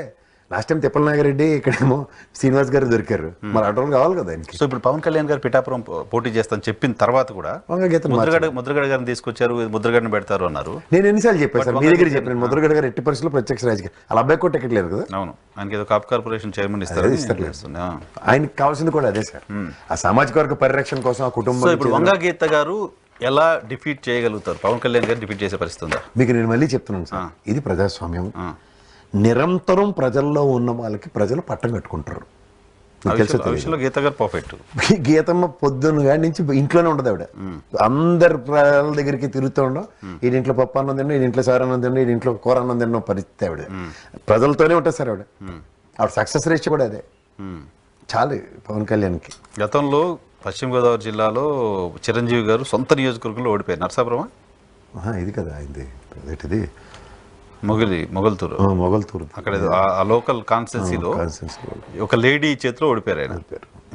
లాస్ట్ టైం తిప్పల నాగిరెడ్డి, ఇక్కడేమో శ్రీనివాస్ గారు దొరికారు. మరి అటోలు కావాలి కదా ఆయనకి. సో ఇప్పుడు పవన్ కళ్యాణ్ గారు పిఠాపురం పోటీ చేస్తాను చెప్పిన తర్వాత కూడా ముద్రగడ గారిని తీసుకొచ్చారు, ముద్రగడని పెడతారు అన్నారు. నేను ఎన్నిసార్లు చెప్పాను సార్, మీ దగ్గర చెప్పాను. ముద్రగడ గారు ఎట్టి పరిస్థితుల్లో ప్రత్యక్ష రాజకీయ అలా అబ్బాయి కూడా టికెట్ లేదు కదా. అవును, ఆయనకి ఏదో కాప్ కార్పొరేషన్ చైర్మన్ ఇస్తారు. ఆయనకి కావాల్సింది కూడా అదే సార్, ఆ సామాజిక వర్గ పరిరక్షణ కోసం, ఆ కుటుంబం. ఇప్పుడు వంగా గీత గారు ఎలా డిఫీట్ చేయగలుగుతారు? పవన్ కళ్యాణ్ గారు డిఫీట్ చేసే పరిస్థితి ఉందా? మీకు నేను మళ్ళీ చెప్తున్నాను సార్, ఇది ప్రజాస్వామ్యం. నిరంతరం ప్రజల్లో ఉన్న వాళ్ళకి ప్రజలు పట్టం కట్టుకుంటారు. గీత గారు పర్ఫెక్ట్. గీతమ్మ పొద్దున్న కాడి నుంచి ఇంట్లోనే ఉండదు ఆవిడ. అందరు ప్రజల దగ్గరికి తిరుగుతూ ఉండవు. ఈ ఇంట్లో పప్పు అన్నం తిన్నా, ఈ ఇంట్లో సార్ అన్నం తిన్నా, ఈ ఇంట్లో కూర అన్నం తిన్న పరిస్థితి ఆవిడ. ప్రజలతోనే ఉంటుంది సార్ ఆవిడ. ఆవిడ సక్సెస్ రేట్ కూడా అదే. చాలు పవన్ కళ్యాణ్కి. గతంలో పశ్చిమ గోదావరి జిల్లాలో చిరంజీవి గారు సొంత నియోజకవర్గంలో ఓడిపోయారు. నరసాపురమా ఇది కదా అయింది, ఇది మొగల్తూరు. అక్కడ ఆ లోకల్ కాన్స్టిట్యున్సీలో ఒక లేడీ చేతిలో ఓడిపోయారు ఆయన.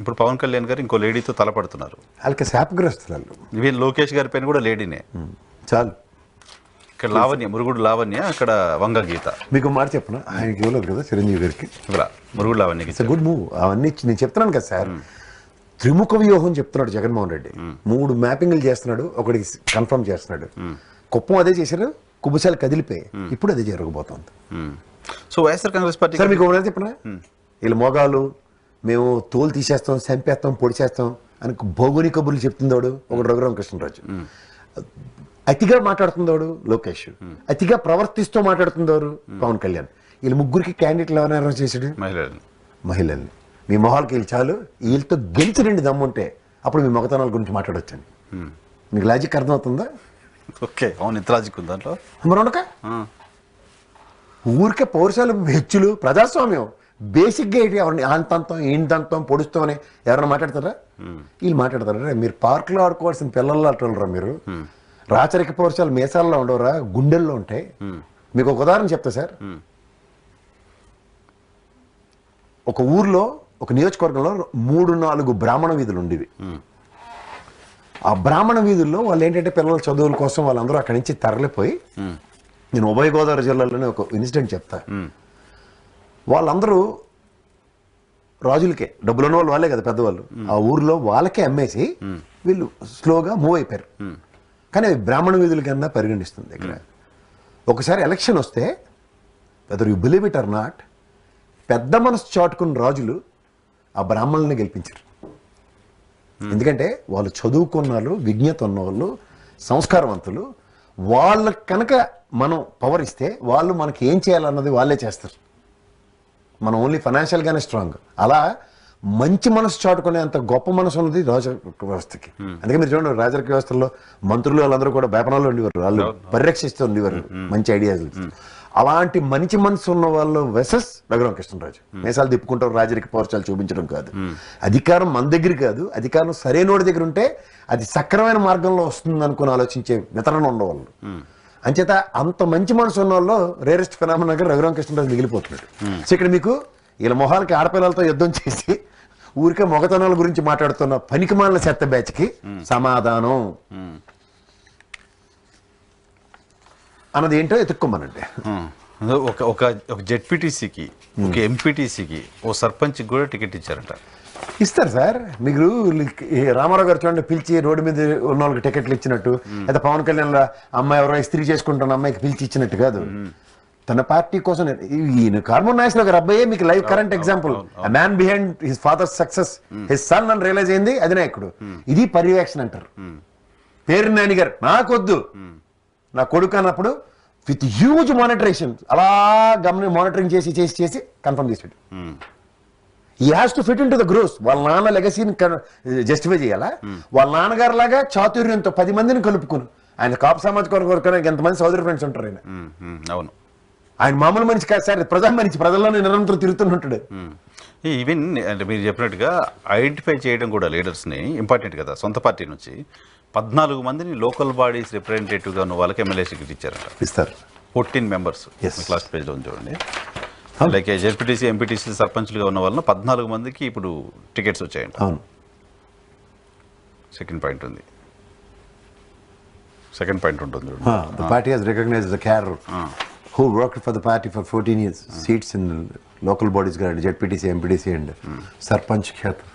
ఇప్పుడు పవన్ కళ్యాణ్ గారు ఇంకో లేడీతో తలపడుతున్నారు. వాళ్ళకి శాపగ్రస్తులు. వీళ్ళు లోకేష్ గారి పైన కూడా లేడీనే. చాలు. ఇక్కడ లావణ్య, మురుగుడు లావణ్య, అక్కడ వంగ గీత. మీకు మాట చెప్పనా, ఆయనకి ఇవ్వలేదు కదా చిరంజీవి గారికి. Murugudu Lavanya good move. అవన్నీ నేను చెప్తున్నాను కదా సార్, త్రిముఖ వ్యూహం చెప్తున్నాడు జగన్మోహన్ రెడ్డి. 3 మ్యాపింగ్లు చేస్తున్నాడు, ఒకటికి కన్ఫర్మ్ చేస్తున్నాడు. కుప్పం అదే చేశారు, కుబుసాలు కదిలిపోయి, ఇప్పుడు అదే జరగబోతోంది. So YSR Congress party sir మీకు ఒకటి చెప్పనా, వీళ్ళు మోగాలు మేము తోలు తీసేస్తాం, చంపేస్తాం, పొడిచేస్తాం అని భౌగోళిక కబుర్లు చెప్తుందాడు ఒకడు రఘురామ కృష్ణరాజు. అతిగా మాట్లాడుతుందాడు లోకేష్, అతిగా ప్రవర్తిస్తూ మాట్లాడుతుందారు పవన్ కళ్యాణ్. వీళ్ళు ముగ్గురికి క్యాండిడేట్లు ఎవరైనా అనౌన్స్ చేశాడు? మహిళల్ని. మీ మొహాలకి వీళ్ళు చాలు, వీళ్ళతో గెలిచిరండి దమ్ముంటే అప్పుడు మీ మగతనాల గురించి మాట్లాడొచ్చండి. మీకు లాజిక్ అర్థమవుతుందా? ఓకే, అవును, ఇంత లాజిక్ ఉంది దాంట్లో. మరొక ఊరికే పౌరుషాలు హెచ్చులు ప్రజాస్వామ్యం బేసిక్గా ఏంటి, ఎవరిని ఆంతంతం ఇంతంతం పొడుస్తాం అని ఎవరైనా మాట్లాడతారా? వీళ్ళు మాట్లాడతారా? మీరు పార్కులో ఆడుకోవాల్సిన పిల్లల్లో అట్లా మీరు రాచరిక పౌరుషాలు మీసాల్లో ఉండవరా, గుండెల్లో ఉంటాయి. మీకు ఒక ఉదాహరణ చెప్తా సార్. ఒక ఊర్లో, ఒక నియోజకవర్గంలో 3-4 బ్రాహ్మణ వీధులు ఉండేవి. ఆ బ్రాహ్మణ వీధుల్లో వాళ్ళు ఏంటంటే పిల్లల చదువుల కోసం వాళ్ళందరూ అక్కడి నుంచి తరలిపోయి, నేను ఉభయ గోదావరి జిల్లాలోనే ఒక ఇన్సిడెంట్ చెప్తా. వాళ్ళందరూ రాజులకే, డబ్బులున్న వాళ్ళు వాళ్ళే కదా పెద్దవాళ్ళు, ఆ ఊర్లో వాళ్ళకే అమ్మేసి వీళ్ళు స్లోగా మూవ్ అయిపోయారు. కానీ బ్రాహ్మణ వీధుల కింద పరిగణిస్తుంది. ఇక్కడ ఒకసారి ఎలక్షన్ వస్తే, whether you believe it or not, పెద్ద మనసు చాటుకున్న రాజులు ఆ బ్రాహ్మణుల్ని గెలిపించారు. ఎందుకంటే వాళ్ళు చదువుకున్న వాళ్ళు, విజ్ఞత ఉన్నవాళ్ళు, సంస్కారవంతులు. వాళ్ళకి కనుక మనం పవర్ ఇస్తే వాళ్ళు మనకి ఏం చేయాలన్నది వాళ్ళే చేస్తారు. మనం ఓన్లీ ఫైనాన్షియల్గానే స్ట్రాంగ్. అలా మంచి మనసు చాటుకునే అంత గొప్ప మనసు ఉన్నది రాజరిక వ్యవస్థకి. అందుకే మీరు చూడండి, రాజరిక వ్యవస్థలో మంత్రులు వాళ్ళందరూ కూడా వేపనాల్లో ఉండేవారు, వాళ్ళు పరిరక్షిస్తూ ఉండేవారు మంచి ఐడియాస్. అలాంటి మంచి మనసు ఉన్న వాళ్ళు వెసెస్ రఘురామ కృష్ణరాజు. మేసాలు తిప్పుకుంటారు, రాజరిక పౌరుషాలు చూపించడం కాదు. అధికారం మన దగ్గర కాదు, అధికారం సరైనోడి దగ్గర ఉంటే అది సక్రమైన మార్గంలో వస్తుంది అనుకుని ఆలోచించే వితరణ ఉండేవాళ్ళు. అంచేత అంత మంచి మనసు ఉన్న వాళ్ళు రేరెస్ట్ ఫినామినాగా రఘురామకృష్ణరాజు మిగిలిపోతున్నాడు. సో ఇక్కడ మీకు వీళ్ళ మొహాలకి ఆడపిల్లలతో యుద్ధం చేసి ఊరికే మొగతనాల గురించి మాట్లాడుతున్న పనికిమాలిన చెత్త బ్యాచ్కి సమాధానం అన్నది ఏంటో ఎత్తుక్కోమనండి. ఒక ఒక ఒక జెడ్పీటీసీకి, ఒక ఎంపీటీసీకి, ఓ సర్పంచ్కి కూడా టికెట్ ఇచ్చారంట. ఇస్తారు సార్. మీకు ఈ రామారావు గారు చూడండి, పిలిచి రోడ్డు మీద ఉన్న వాళ్ళకి టికెట్లు ఇచ్చినట్టు, లేదా పవన్ కళ్యాణ్ అమ్మాయి ఎవరో ఇస్త్రీ చేసుకుంటున్న అమ్మాయికి పిలిచి ఇచ్చినట్టు కాదు. తన పార్టీ కోసం ఈయన కార్బన్ నాయకులు గారు అబ్బాయే మీకు live current example. Man behind his father success his son అని రియలైజ్ అయింది అధినాయకుడు. ఇది పర్యవేక్షణ అంటారు. పేరు నాని గారు నాకొద్దు నా కొడుకు అన్నప్పుడు విత్ హ్యూజ్ మానిటరేషన్ అలా మానిటరింగ్ చేసి చేసి చేసి కన్ఫర్మ్ చేసాడు. ఈ has to fit in to the gross. వాళ్ళ నాన్న లెగసీని జస్టిఫై చేయాలా? వాళ్ళ నాన్నగారు లాగా చాతుర్యంతో 10 మందిని కలుపుకుని, ఆయన కాపు సామాజిక వర్గం ఎంతమంది సోదరి ఫ్రెండ్స్ ఉంటారు. ఆయన అవును, ఆయన మామూలు మనిషి కాదు సార్, ప్రజా మనిషి, ప్రజల్లోనే నిరంతరం తిరుగుతుంటాడు. ఈవెన్ అంటే మీరు చెప్పినట్టుగా ఐడెంటిఫై చేయడం కూడా లీడర్స్ని ఇంపార్టెంట్ కదా. సొంత పార్టీ నుంచి 14 మందిని లోకల్ బాడీస్ రిప్రజెంటేటివ్గా ఉన్న వాళ్ళకి ఎమ్మెల్యే టికెట్ ఇచ్చారంట. ఇస్తారు 14 మెంబర్స్. లాస్ట్ పేజ్లో చూడండి. లైక్ జెడ్పీటీసీ, ఎంపీటీసీ, సర్పంచ్లుగా ఉన్న వాళ్ళని 14 మందికి ఇప్పుడు టికెట్స్ వచ్చాయంట. అవును. సెకండ్ పాయింట్ ఉంది, సెకండ్ పాయింట్ ఉంటుంది చూడండి. The party has recognized the cadre who worked for the party for 14 years. Seats in local bodies, ZPTC, MPTC and Sarpanch Kshetra.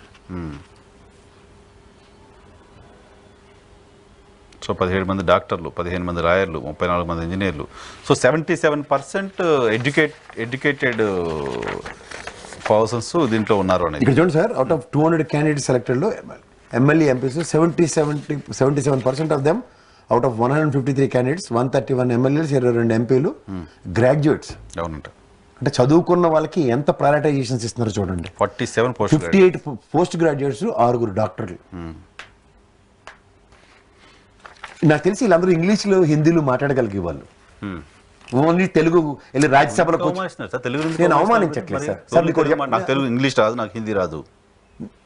So 17 మంది డాక్టర్లు, 15 మంది లాయర్లు, 34 మంది ఇంజనీర్లు. సో 77% ఎడ్యుకేటెడ్ పర్సన్స్ దీంట్లో ఉన్నారు అనేది. ఇక్కడ చూడండి సార్, అవుట్ ఆఫ్ 200 క్యాండిడేట్స్ సెలెక్టెడ్లో MLA MPs 77% of them out of 153 candidates, 131 MLAs, 22 ఎంపీలు గ్రాడ్యుయేట్స్. అవునంట. అంటే చదువుకున్న వాళ్ళకి ఎంత ప్రయారిటైజేషన్స్ ఇస్తున్నారో చూడండి. 47 పోస్ట్ 58 పోస్ట్ గ్రాడ్యుయేట్స్, 6 డాక్టర్లు. నాకు తెలిసి వీళ్ళందరూ ఇంగ్లీష్లో, హిందీలో మాట్లాడగలిగే వాళ్ళు. ఓన్లీ తెలుగు వెళ్ళి రాజ్యసభలో నేను అవమానించట్లేదు సార్. నాకు తెలుగు, ఇంగ్లీష్ రాదు, నాకు హిందీ రాదు.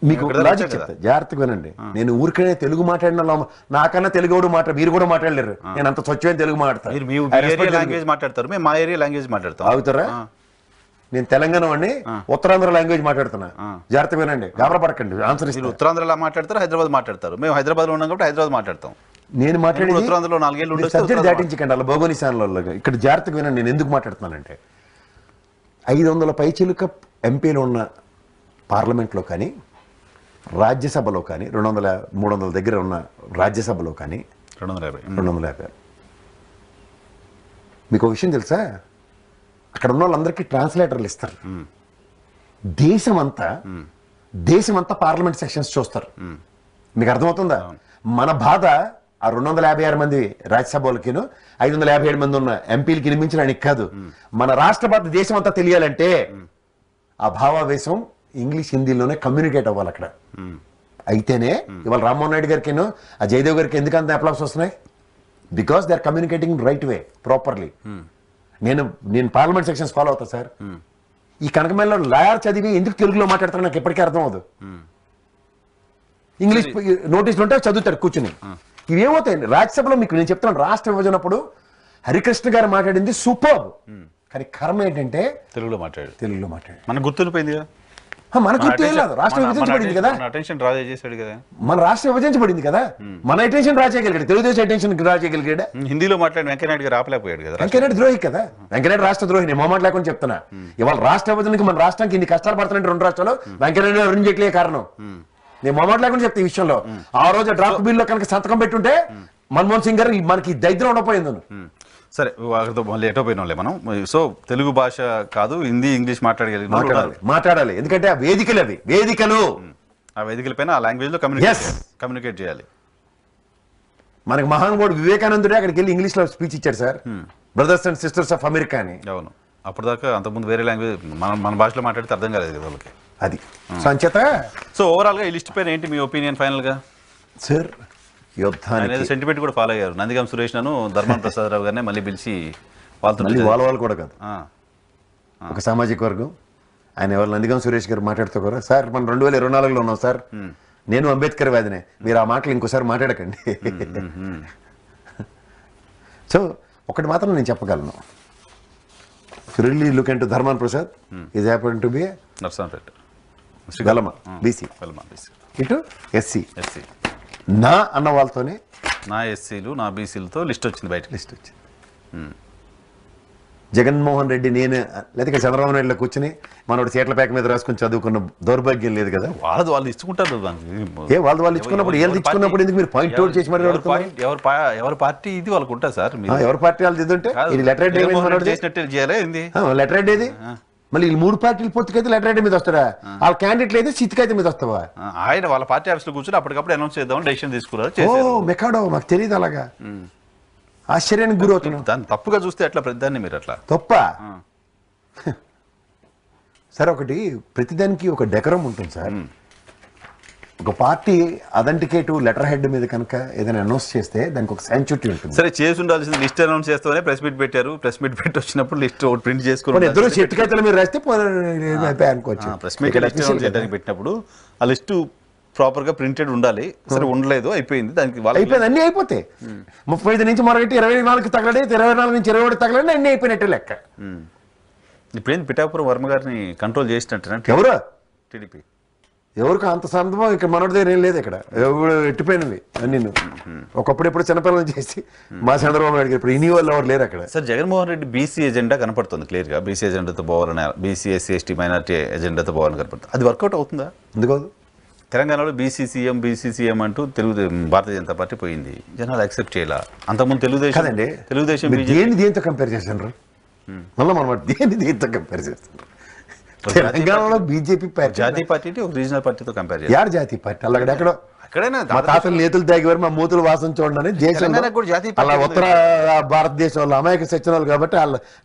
మీకు లాజిక్ చెప్తా, జాగ్రత్తగా వినండి. నేను ఊరికనే తెలుగు మాట్లాడిన నాకన్నా తెలుగు మీరు కూడా మాట్లాడలేరు. నేను అంత స్వచ్ఛమైన తెలుగు మాట్లాడతాను. లాంగ్వేజ్ మాట్లాడతారు, మేము మా ఏరియా లాంగ్వేజ్ మాట్లాడతాం. అవుతారా? నేను తెలంగాణ వాడిని, ఉత్తరాంధ్ర లాంగ్వేజ్ మాట్లాడుతున్నా. జాగ్రత్తగా వినండి, గాబరా పడకండి. ఆన్సర్ ఇస్తారు. ఉత్తరాంధ్రలో మాట్లాడతారు, హైదరాబాద్ మాట్లాడతారు. మేము హైదరాబాద్లో ఉన్నాం కాబట్టి హైదరాబాద్ మాట్లాడతాం. నేను మాట్లాడి ఉత్తరాంధ్రలో 4 ఏళ్ళు సబ్జెక్ట్ దాటించకండి అలా భౌగోళిశాలలో. ఇక్కడ జాగ్రత్తగా వినండి, నేను ఎందుకు మాట్లాడుతున్నానంటే 500 పైచిలుక ఎంపీలు ఉన్న పార్లమెంట్లో కానీ, రాజ్యసభలో కానీ, 200-300 దగ్గర ఉన్న రాజ్యసభలో కానీ 250. మీకు ఒక విషయం తెలుసా? అక్కడ ఉన్న వాళ్ళందరికీ ట్రాన్స్లేటర్లు ఇస్తారు. దేశమంతా పార్లమెంట్ సెషన్స్ చూస్తారు. మీకు అర్థమవుతుందా? మన బాధ ఆ 256 మంది రాజ్యసభలకిను 557 మంది ఉన్న ఎంపీలకి వినిపించడానికి కాదు. మన రాష్ట్ర బాధ దేశం అంతా తెలియాలంటే ఆ భావావేశం ఇంగ్లీష్, హిందీలోనే కమ్యూనికేట్ అవ్వాలి అక్కడ. అయితేనే ఇవాళ రామ్మోహన్ నాయుడు గారికి, ఆ జయదేవ్ గారికి ఎందుకు అంత అప్లాప్స్ వస్తున్నాయి? Because they are communicating right way, properly. నేను పార్లమెంట్ సెక్షన్స్ ఫాలో అవుతా సార్. ఈ కనకమేళలో లాయర్ చదివి ఎందుకు తెలుగులో మాట్లాడతారో నాకు ఎప్పటికీ అర్థం అవ్వదు. ఇంగ్లీష్ నోటీసులు ఉంటే చదువుతాడు కూర్చుని. ఇవేమవుతాయి రాజ్యసభలో? మీకు నేను చెప్తున్నాను, రాష్ట్ర విభజనప్పుడు హరికృష్ణ గారు మాట్లాడింది సూపర్. కానీ కర్మ ఏంటంటే తెలుగులో మాట్లాడు. మనకు గుర్తుండిపోయింది కదా, మనకు గుర్తులేదు. రాష్ట్రం విభజించబడింది కదా, మన రాష్ట్రం విభజించబడింది కదా, మన అటెన్షన్ డ్రా చేయగలిగాడు, తెలుగుదేశం అటెన్షన్ డ్రా చేయగలిగాడు. హిందీలో మాట్లాడి వెంకయ్యనాయుడు గారు ఆపలేకపోయాడు కదా. వెంకయ్యనాయుడు ద్రోహి కదా, వెంకయ్యనాయుడు రాష్ట్ర ద్రోహి. నేను మొహమాట లేకుండా చెప్తున్నా. ఇవాళ రాష్ట్ర విభజనకి మన రాష్ట్రానికి ఇన్ని కష్టాలు పడుతున్నట్టు 2 రాష్ట్రాలు వెంకయ్యనాయుడు అరుణ్ జైట్లీ కారణం. నేను మొహమాట లేకుండా చెప్తా ఈ విషయంలో. ఆ రోజు డ్రాఫ్ట్ బిల్లో కనుక సంతకం పెట్టుంటే మన్మోహన్ సింగ్ గారు మనకి దరిద్రం ఉండపోయింది. సరే, వాళ్ళతో మళ్ళీ ఎటో పోయిన వాళ్ళే మనం. సో తెలుగు భాష కాదు, హిందీ, ఇంగ్లీష్ మాట్లాడాలి. ఎందుకంటే ఆ వేదికలు, ఆ వేదికల పైన ఆ లాంగ్వేజ్ లో కమ్యూనికేట్ చేయాలి. మనకి మహానుభావుడు వివేకానందుడే అక్కడికి వెళ్ళి ఇంగ్లీష్ లో స్పీచ్ ఇచ్చాడు sir, brothers and sisters of America అని. అవును, అప్పటిదాకా అంతకుముందు వేరే లాంగ్వేజ్ మన భాషలో మాట్లాడితే అర్థం కాలేదు కదా వాళ్ళకి. అది సంచేత. సో ఓవరాల్ గా ఈ లిస్ట్ పైన ఏంటి మీ ఒపీనియన్ ఫైనల్ గా? సార్ యుద్ధానికి సెంటిమెంట్ కూడా ఫాలో అయ్యారు. నందిగం సురేష్ నన్ను ధర్మాన ప్రసాదరావు గారిని మళ్ళీ పిలిచి వాళ్ళు కూడా కాదు, ఒక సామాజిక వర్గం ఆయన ఎవరు నందిగం సురేష్ గారు మాట్లాడుతూ కూడా, సార్ మనం 2024లో ఉన్నాం సార్, నేను అంబేద్కర్ వాదినే, మీరు ఆ మాటలు ఇంకోసారి మాట్లాడకండి. సో ఒకటి మాత్రం నేను చెప్పగలను, really look into Dharmana Prasad is happen to be Narsampet Velama BC, ఇటు ఎస్సీ. నా అన్న వాళ్ళతోనే నా ఎస్సీలు నా బీసీలతో లిస్ట్ వచ్చింది, బయట లిస్ట్ వచ్చింది. జగన్మోహన్ రెడ్డి నేను లేకపోతే చంద్రబాబు నాయుడులో కూర్చుని మనోడు సీట్ల ప్యాక్ మీద రాసుకుని చదువుకున్న దౌర్భాగ్యం లేదు కదా. వాళ్ళు ఇచ్చుకుంటారు వాళ్ళు ఇచ్చుకున్నప్పుడు ఏళ్ళు ఇచ్చుకున్నప్పుడు ఎందుకు మీరు పాయింట్ అవుట్ చేసి మరి ఎవరి పార్టీ ఇది వాళ్ళకు ఉంటుంది సార్. ఎవరి పార్టీ వాళ్ళు ఇది ఉంటే ఇది లెటర్ హెడ్ చేసినట్టు చేయాలి ఏంది లెటర్ హెడ్ ఏది? మళ్ళీ వీళ్ళు 3 పార్టీలు పొత్తుకైతే లెటర్ హెడ్ మీద వస్తారా? వాళ్ళ క్యాండిడేట్లు అయితే చిత్తుకైతే మీద వస్తావా? ఆయన వాళ్ళ పార్టీ ఆఫీస్ లో కూర్చొని అప్పటికప్పుడు అనౌన్స్ చేద్దాం డెసిషన్ తీసుకున్నారు. ఓ మెకాడో మాకు తెలియదు, అలాగా ఆశ్చర్యానికి గురవుతున్నాం. దాన్ని తప్పుగా చూస్తే ఎట్లా ప్రతిదాన్ని మీరు అట్లా తప్ప సార్, ఒకటి ప్రతిదానికి ఒక డెకరం ఉంటుంది సార్. ఒక పార్టీ అథెంటికేటివ్ లెటర్ హెడ్ మీద కనుక ఏదైనా అనౌన్స్ చేస్తే దానికి ఒక సెంచురీ ఉంటుంది. సరే చేసి ఉండాల్సింది లిస్ట్ అనౌన్స్ చేస్తూనే ప్రెస్ మీట్ పెట్టారు. ప్రెస్ మీట్ పెట్టి వచ్చినప్పుడు లిస్ట్ ప్రింట్ చేసుకుని ఇద్దరు చెట్టుకైతే మీరు రాస్తే అనుకోవచ్చు. ప్రెస్ మీట్ లిస్ట్ అనౌన్స్ చేయడానికి పెట్టినప్పుడు ఆ లిస్టు ప్రాపర్ గా ప్రింటెడ్ ఉండాలి. సరే ఉండలేదు, అయిపోయింది, దానికి అయిపోయింది, అన్ని అయిపోతాయి. 35 నుంచి మొదలెట్టి 24 తగలడే, 24 నుంచి 21 తగలడే, అన్ని అయిపోయినట్టే లెక్క. ఇప్పుడేంది పిఠాపురం వర్మ గారిని కంట్రోల్ చేసినట్టు ఎవరు టీడీపీ ఎవరికి అంత సందర్భం ఇక్కడ మనోడి దగ్గర ఏం లేదు. ఇక్కడ ఎవరు ఎట్టిపోయినవి అన్ని ఒకప్పుడు ఎప్పుడు చిన్నపిల్లలు చేసి మా చంద్రబాబు నాయుడు ఇప్పుడు ఇన్ని వాళ్ళు ఎవరు లేరు అక్కడ. Sir Jaganmohan Reddy BC agenda కనపడుతుంది క్లియర్ గా. బీసీ ఎజెండాతో పోవాలని, బీసీ ఎస్సీ ఎస్టీ మైనార్టీ ఎజెండాతో పోవాలని కనపడుతుంది. అది వర్కౌట్ అవుతుందా? ఎందుకు తెలంగాణలో బీసీసీఎం అంటూ భారతీయ జనతా పార్టీ పోయింది, జనాలు యాక్సెప్ట్ చేయాల. అంతకుముందు తెలుగుదేశం దేంతో కంపేర్ చేస్తున్నారు? మళ్ళీ మనం దేంతో కంపేర్ చేస్తున్నారు? తెలంగాణలో బీజేపీ పార్టీ జాతీయ పార్టీ ఒక రీజనల్ పార్టీతో కంపేర్ చేయాలి. యారు జాతీయ పార్టీ? అలాగే ఎక్కడో మా తాతలు నేతలు తాగేవారు, మా మూతులు వాసన చూడండి. దేశంలో అలా ఉత్తర భారతదేశంలో అమాయక సచ్చినాలు కాబట్టి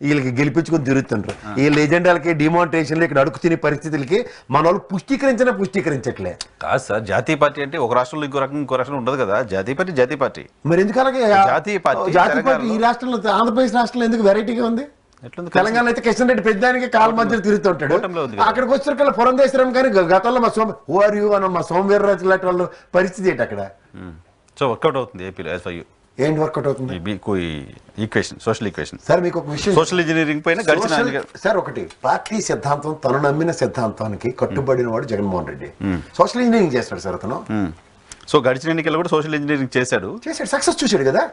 వీళ్ళకి గెలిపించుకుని తిరుగుతుంటారు. వీళ్ళ ఎజెండాలకి డిమాంట్రేషన్లు ఇక్కడ అడుగు తినే పరిస్థితులకి మన వాళ్ళు పుష్టీకరించట్లే. కాదు సార్, జాతీయ పార్టీ అంటే ఒక రాష్ట్రంలో ఇంకో రాష్ట్రంలో ఉండదు కదా. జాతీయ పార్టీ మరి ఎందుకు అలాగే జాతీయ పార్టీ ఈ రాష్ట్రంలో ఆంధ్రప్రదేశ్ రాష్ట్రంలో ఎందుకు వెరైటీగా ఉంది? తెలంగాణ అయితే కిషన్ రెడ్డి పెద్దానికి కాలు మధ్యలో తిరుగుతుంటాడు. అక్కడికి వచ్చిన పురంధేశ్వరం కానీ గతంలో మా సోమవీర్రాజు లాంటి వాళ్ళ పరిస్థితి ఏంటి అక్కడ? సో వర్కౌట్ అవుతుంది ఏపీలో. ఏంటి వర్కౌట్ అవుతుంది? Equation, social equation. సార్ మీకు ఒక విషయం, సోషల్ ఇంజనీరింగ్ పైన సార్ ఒకటి పార్టీ సిద్ధాంతం, తను నమ్మిన సిద్ధాంతానికి కట్టుబడిన వాడు జగన్మోహన్ రెడ్డి. సోషల్ ఇంజనీరింగ్ చేస్తాడు సార్ అతను. సో గడిచిన ఎన్నికల్లో కూడా సోషల్ ఇంజనీరింగ్ చేశాడు, సక్సెస్ చూశాడు కదా.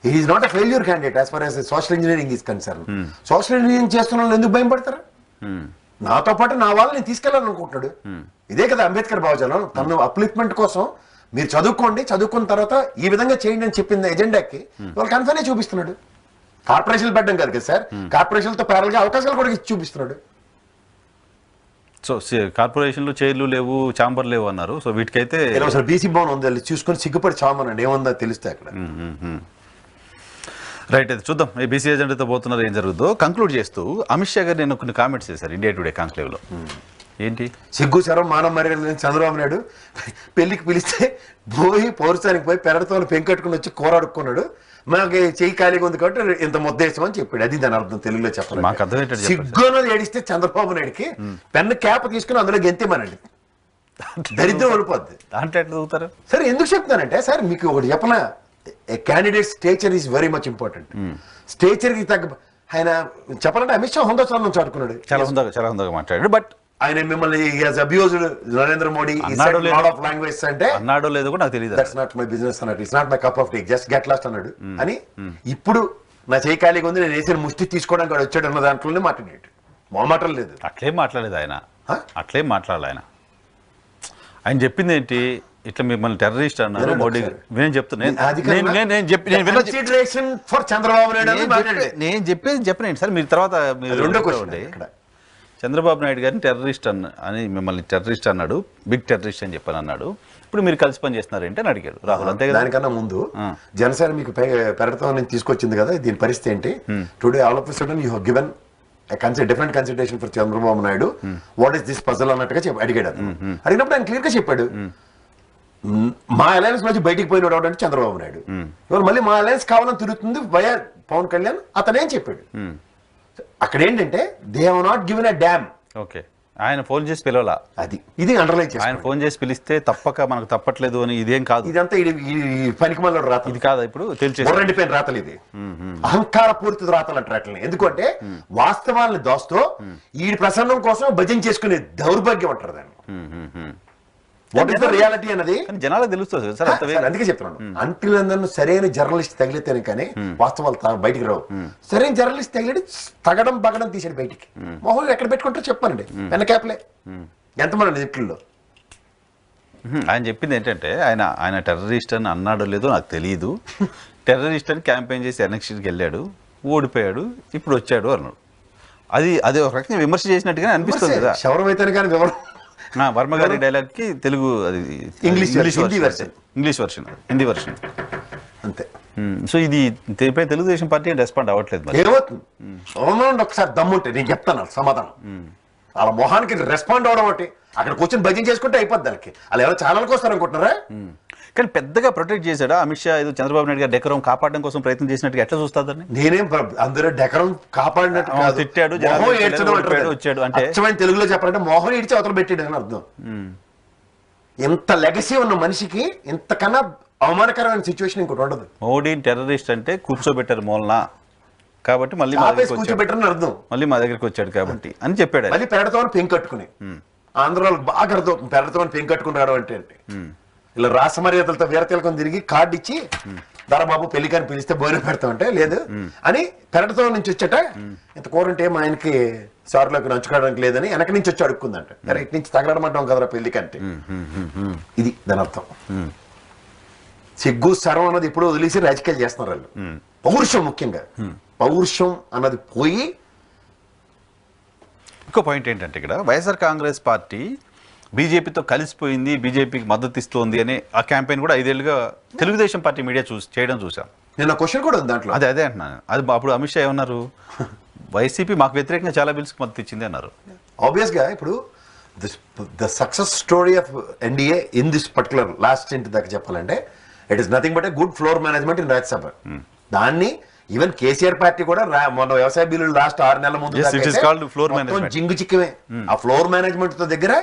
He is not a failure candidate as far as social engineering is concerned. Social engineering చేస్తున్న వాళ్ళు ఎందుకు భయం పడతారు? నాతో పాటు నా వాళ్ళని నేను తీసుకెళ్ళాలనుకుంటున్నాడు. ఇదే కదా అంబేద్కర్ భావజాలం. తన అప్లిఫ్ట్మెంట్ కోసం మీరు చదువుకోండి, చదువుకున్న తర్వాత ఈ విధంగా చేయండి అని చెప్పింది ఎజెండాకి వాళ్ళు కన్ఫర్నే చూపిస్తున్నాడు. కార్పొరేషన్లు పెట్టడం కాదు కదా సార్, కార్పొరేషన్లతో ప్యారల్ గా అవకాశాలు కూడా ఇచ్చి చూపిస్తున్నాడు. సో కార్పొరేషన్లు చైర్లు లేవు, ఛాంబర్ లేవు అన్నారు. సో వీటికైతే బీసీ భవన్ ఉంది, చూసుకొని సిగ్గుపడి చామనండి ఏముందో తెలిస్తే అక్కడ. రైట్, అయితే చూద్దాం ఈ బీసీ ఎజెండాతో పోతున్నారు ఏం జరుగుతుందో. కంక్లూడ్ చేస్తూ అమిత్ షా గారు నేను కొన్ని కామెంట్స్ చేశారు ఇండియా టుడే కాంక్లేవ్ లో. ఏంటి? సిగ్గు శరం మానవ మర్యాద చంద్రబాబు నాయుడు పెళ్లికి పిలిస్తే పోయి పౌరసానికి పోయి పెరడుతో పెంకట్టుకుని వచ్చి కూరాడుకున్నాడు. మాకు చెయ్యి ఖాళీగా ఉంది కాబట్టి ఇంత ముద్దేశం అని చెప్పాడు. అది దాని అర్థం తెలుగులో చెప్పాలి. మాకు అర్థం సిగ్గు అన్నది ఏడిస్తే చంద్రబాబు నాయుడికి పెన్ను క్యాప్ తీసుకుని అందులో గెంతేమనండి, దరిద్రం వెళ్ళిపోద్ది. దాంట్లో ఎట్లా చదువుతారు? సరే ఎందుకు చెప్తానంటే సార్ మీకు ఒకటి చెప్పనా, candidate stature is very much important. Stature కి తగ్గ ఆయన చెప్పాలంటే అమిత్ షా హుందాస్వారం నుంచి ఆడుకున్నాడు, చాలా హుందాగా మాట్లాడాడు. బట్ ఆయన మిమ్మల్ని abused Narendra Modi of language అంటే అన్నాడో లేదో కూడా నాకు తెలియదు. దట్స్ నాట్ మై బిజినెస్ అన్నట్టు, it's not my cup of tea, just get lost అన్నాడు. అని ఇప్పుడు నా చేయి ఖాళీగా ఉంది, నేను వేసిన ముష్టి తీసుకోవడానికి వాడు వచ్చాడు అన్న దాంట్లోనే మాట్లాడాడు. మాటలు లేదు, అట్లేం మాట్లాడలేదు ఆయన. ఆయన చెప్పింది ఏంటి, ఇట్లా మిమ్మల్ని టెర్రరిస్ట్ అన్నారు మోడీ. నేను చెప్తున్నాను నేను చెప్పేది చెప్పనండి సార్, మీరు తర్వాత చంద్రబాబు నాయుడు గారిని టెర్రరిస్ట్ అని మిమ్మల్ని టెర్రరిస్ట్ అన్నాడు, బిగ్ టెర్రరిస్ట్ అని చెప్పని అన్నాడు. ఇప్పుడు మీరు కలిసి పని చేస్తున్నారేంటి అని అడిగాడు రాహుల్. అంతే కదా. దానికన్నా ముందు జనసేన మీకు పెడతామని తీసుకొచ్చింది కదా, దీని పరిస్థితి ఏంటి? Today all of a sudden you have given different consideration for Chandrababu Naidu. What is this puzzle అన్నట్టుగా అడిగాడు. అడిగినప్పుడు ఆయన క్లియర్ గా చెప్పాడు, మా అలయన్స్ నుంచి బయటికి పోయినాడు అంటే చంద్రబాబు నాయుడు, ఇవాళ మళ్ళీ మా అలయన్స్ కావాలని తిరుగుతుంది వయా పవన్ కళ్యాణ్. అతనేం చెప్పాడు అక్కడ ఏంటంటే they have not given a dam. Okay, ఆయన ఫోన్ చేసి పిలవాలా, అది ఇది అండర్లైన్ చేసి ఆయన ఫోన్ చేసి పిలిస్తే తప్పక మనకు తప్పట్లేదు అని ఇదేం కాదు, ఇదంతా ఈ పనికి మళ్ళీ రాత, ఇది కాదా ఇప్పుడు తెలిసి రెండిపోయిన రాతలు, ఇది అహంకార పూరిత రాతలు అంటారు అట్లని. ఎందుకంటే వాస్తవాలను దోస్తూ ఈ ప్రసన్నం కోసం భజన చేసుకునే దౌర్భాగ్యం అంటారు దాన్ని. వాట్ ఇస్ ద రియాలిటీ అన్నది జనాలకు తెలుస్తుంది సార్. అంత సార్, అందుకే చెప్తున్నాను, అంటులందరూ సరైన జర్నలిస్ట్ తగిలితేనే కానీ వాస్తవాలు బయటికి రావు. సరైన జర్నలిస్ట్ తగిలి తగడం బగడం తీసాడు బయటికి. మొహం ఎక్కడ పెట్టుకుంటారో చెప్పానండి, వెనకాపలే ఎంతమంది ఇట్లో. ఆయన చెప్పింది ఏంటంటే ఆయన టెర్రరిస్ట్ అని అన్నాడో లేదో నాకు తెలియదు, టెర్రరిస్ట్ అని క్యాంపెయిన్ చేసి ఎలక్షన్కి వెళ్ళాడు, ఓడిపోయాడు, ఇప్పుడు వచ్చాడు అన్నాడు. అది ఒక రకంగా విమర్శ చేసినట్టుగానే అనిపిస్తుంది కదా. శవరం అయితేనే కానీ వివరం. వర్మ గారి డైలాగ్ కి తెలుగు అది ఇంగ్లీష్ హిందీ వర్షన్ అంతే. సో ఇది తెలుగుదేశం పార్టీ రెస్పాండ్ అవ్వట్లేదు. ఏమవుతుంది ఒకసారి దమ్ముంటే నేను చెప్తాను సమాధానం. వాళ్ళ మొహానికి రెస్పాండ్ అవడం ఒకటి, అక్కడ కూర్చొని భజన చేసుకుంటే అయిపోద్ది. వాళ్ళకి అలా ఎవరో ఛానల్కి వస్తారు అనుకుంటున్నారా? కానీ పెద్దగా ప్రొటెక్ట్ చేశాడా అమిత్ షా? ఏదో చంద్రబాబు నాయుడు గారు డెకరం కాపాడడం కోసం ప్రయత్నం చేసినట్టుగా ఎట్లా చూస్తారని. నేనేం అందరూ డెకరం కాపాడినట్టు తిట్టాడు, వచ్చాడు అంటే తెలుగులో చెప్పాలంటే మోహన్ ఇడిచి అవతల పెట్టాడు అని అర్థం. ఇంత లెగసీ ఉన్న మనిషికి ఇంతకన్నా అవమానకరమైన సిచ్యువేషన్ ఇంకోటి ఉండదు. మోడీని టెర్రరిస్ట్ అంటే కూర్చోబెట్టారు మూలన కాబట్టి మళ్ళీ కూర్చోబెట్టారని అర్థం, మళ్ళీ మా దగ్గరికి వచ్చాడు కాబట్టి అని చెప్పాడు. మళ్ళీ పెడతామని పెంకు కట్టుకుని ఆంధ్రాలో బాగా అర్థం, పెడతామని పెంకు కట్టుకుని రావడం అంటే ఇలా రాసమర్యాదలతో వీరతిలకం తిరిగి కార్డు ఇచ్చి దరబాబు పెళ్లికని పిలిస్తే భోజనం పెడతామంటే లేదు అని పెరటతో నుంచి వచ్చాట. ఇంత కూరంటే మా ఆయనకి సారులోకి నంచుకోవడానికి లేదని వెనక నుంచి వచ్చి అడుక్కుందంట. సరే ఇటు నుంచి తగలడమంటాం కదరా పెళ్లికంటే. ఇది దాని అర్థం. సిగ్గు సర్వం అన్నది ఇప్పుడు వదిలేసి రాజకీయాలు చేస్తున్నారు వాళ్ళు. పౌరుషం ముఖ్యంగా, పౌరుషం అన్నది పోయి. ఇంకో పాయింట్ ఏంటంటే ఇక్కడ వైఎస్ఆర్ కాంగ్రెస్ పార్టీ బీజేపీతో కలిసిపోయింది, బీజేపీకి మద్దతు ఇస్తోంది అనే ఆ క్యాంపెయిన్ కూడా 5 ఏళ్ళుగా తెలుగుదేశం పార్టీ మీడియా చేయడం చూసాం. నేను క్వశ్చన్ కూడా ఉంది దాంట్లో. అదే అంటున్నాను. అది అప్పుడు అమిత్ షా ఏమన్నారు, వైసీపీ మాకు వ్యతిరేకంగా చాలా బిల్స్కి మద్దతు ఇచ్చింది అన్నారు. ఆబ్వియస్గా ఇప్పుడు the success story of NDA in this particular last ఇంటి దాకా చెప్పాలంటే it is nothing but a good floor management in Rajya Sabha. దాన్ని ఈవెన్ కేసీఆర్ పార్టీ కూడా మొన్న వ్యవసాయ బిల్లులు లాస్ట్ 6 నెలల ముందు జింగు చిక్కమే. ఆ ఫ్లోర్ మేనేజ్మెంట్ తో దగ్గర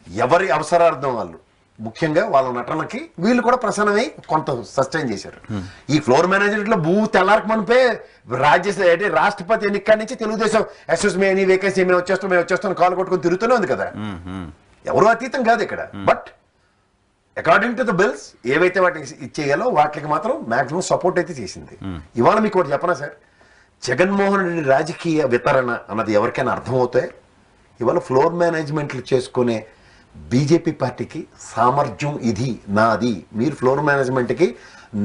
ఎవరి అవసరార్థం వాళ్ళు ముఖ్యంగా వాళ్ళ నటనకి వీళ్ళు కూడా ప్రసన్నమై కొంత సస్టైన్ చేశారు. ఈ ఫ్లోర్ మేనేజ్మెంట్ లో తెల్లారకు మనపే రాష్ట్రపతి ఎన్నిక నుంచి తెలుగుదేశం ఎస్ఎస్మీ వేకెన్సీ మేము వచ్చేస్తాం కాలు కొట్టుకొని తిరుగుతూనే ఉంది కదా. ఎవరు అతీతం కాదు ఇక్కడ. But according to the bills ఏవైతే వాటికి ఇచ్చేయాలో వాటికి మాత్రం మాక్సిమం సపోర్ట్ అయితే చేసింది. ఇవాళ మీకు ఒకటి చెప్పనా సార్, జగన్మోహన్ రెడ్డి రాజకీయ వితరణ అన్నది ఎవరికైనా అర్థమవుతాయి. ఇవాళ ఫ్లోర్ మేనేజ్మెంట్లు చేసుకునే బీజేపీ పార్టీకి సామర్థ్యం ఇది నాది, మీరు ఫ్లోర్ మేనేజ్మెంట్కి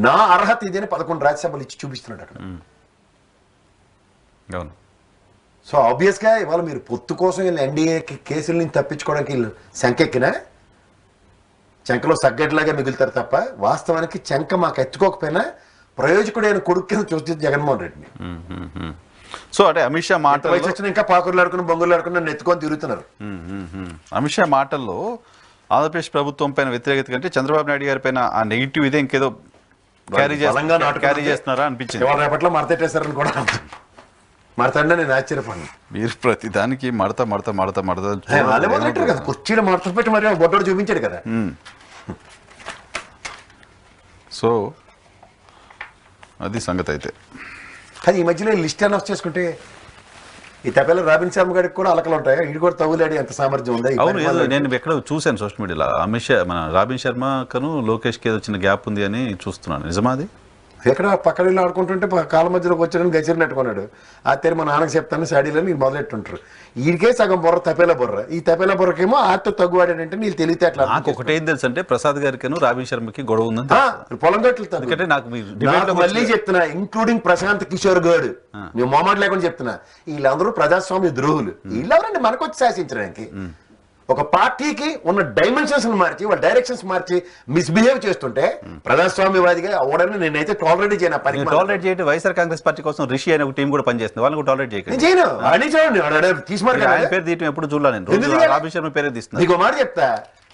నా అర్హత ఇది అని 11 రాజ్యసభలు ఇచ్చి చూపిస్తున్నాడు అక్కడ. సో ఆబ్వియస్గా ఇవాళ మీరు పొత్తు కోసం వీళ్ళు ఎన్డీఏకి కేసుల నుంచి తప్పించుకోవడానికి వీళ్ళు శంకెక్కినా చెంకలో సగ్గడ్లాగా మిగులుతారు తప్ప వాస్తవానికి చెంక మాకు ఎత్తుకోకపోయినా ప్రయోజకుడైన కొడుకు కింద చూస్తుంది జగన్మోహన్ రెడ్డిని. సో అంటే అమిత్ షా మాటలు ఇంకా పాకుర్లు ఆడుకుని బొంగులు ఆడుకుని నన్ను ఎత్తుకొని తిరుగుతున్నారు. అమిత్ షా మాటల్లో ఆంధ్రప్రదేశ్ ప్రభుత్వం పైన వ్యతిరేకత కంటే చంద్రబాబు నాయుడు గారి పైన ఆ నెగిటివ్ ఇదే ఇంకేదో క్యారీ చేస్తున్నారా అనిపించింది. రేపట్లో మడతెట్టేశారని కూడా మడతంటే నేను ఆశ్చర్యపడి మీరు ప్రతి దానికి మడత కదా కుర్చీలో మడత పెట్టి మరి బొడ్డోడు చూపించాడు కదా. సో అది సంగతి అయితే. కానీ ఈ మధ్యలో లిస్ట్ అనౌన్స్ చేసుకుంటే ఈ తపేల రాబిన్ శర్మ గారికి కూడా అలకలు ఉంటాయి. ఇది కూడా తగులాడి ఎంత సామర్థ్యం ఉందా? అవును, నేను ఎక్కడ చూశాను సోషల్ మీడియాలో అమిత్ షా మన రాబిన్ శర్మకను లోకేష్కి ఏదో చిన్న గ్యాప్ ఉంది అని చూస్తున్నాను. నిజమా అది? ఎక్కడ పక్కన ఆడుకుంటుంటే కాళ్ళ మధ్యలోకి వచ్చాడని గచ్చిరి నెట్టుకున్నాడు. ఆ తెరి మా నాన్నకి చెప్తాను శాడీలని మీరు మొదలెట్టుంటారు. వీడికే సగం బొర్ర తపేలా బొర్ర, ఈ తపేలా బొర్రకేమో ఆటో తగ్గువాడంటే నీళ్ళు తెలియతే అట్లా. నాకు ఒకటేం తెలుసు అంటే ప్రసాద్ గారికి రాబిన్ శర్మకి గొడవ ఉందని పొలం గట్లుతాను. ఎందుకంటే నాకు మళ్ళీ చెప్తున్నా, ఇంక్లూడింగ్ ప్రశాంత్ కిషోర్ గౌడ్, మేము మొహమాట లేకుండా చెప్తున్నా, వీళ్ళందరూ ప్రజాస్వామ్య ద్రోహులు. వీళ్ళెవరండి మనకొచ్చి శాసించడానికి? ఒక పార్టీకి ఉన్న డైమెన్షన్స్ మార్చి వాళ్ళ డైరెక్షన్స్ మార్చి మిస్బిహేవ్ చేస్తుంటే ప్రజాస్వామ్యవాదిగా అవడని నేనైతే టాలరేట్ చేయను. టాలరేట్ చేయడం వైఎస్ఆర్ కాంగ్రెస్ పార్టీ కోసం రిషి అనే ఒక టీం కూడా పనిచేస్తుంది, వాళ్ళని కూడా టాలరేట్ చేయను. చూడండి తీసుమారు పేరు తీయటం ఎప్పుడు చూడలేదు నేను. రాబిన్ శర్మ పేరే తీస్తున్నా. నీకు మాట చెప్తా,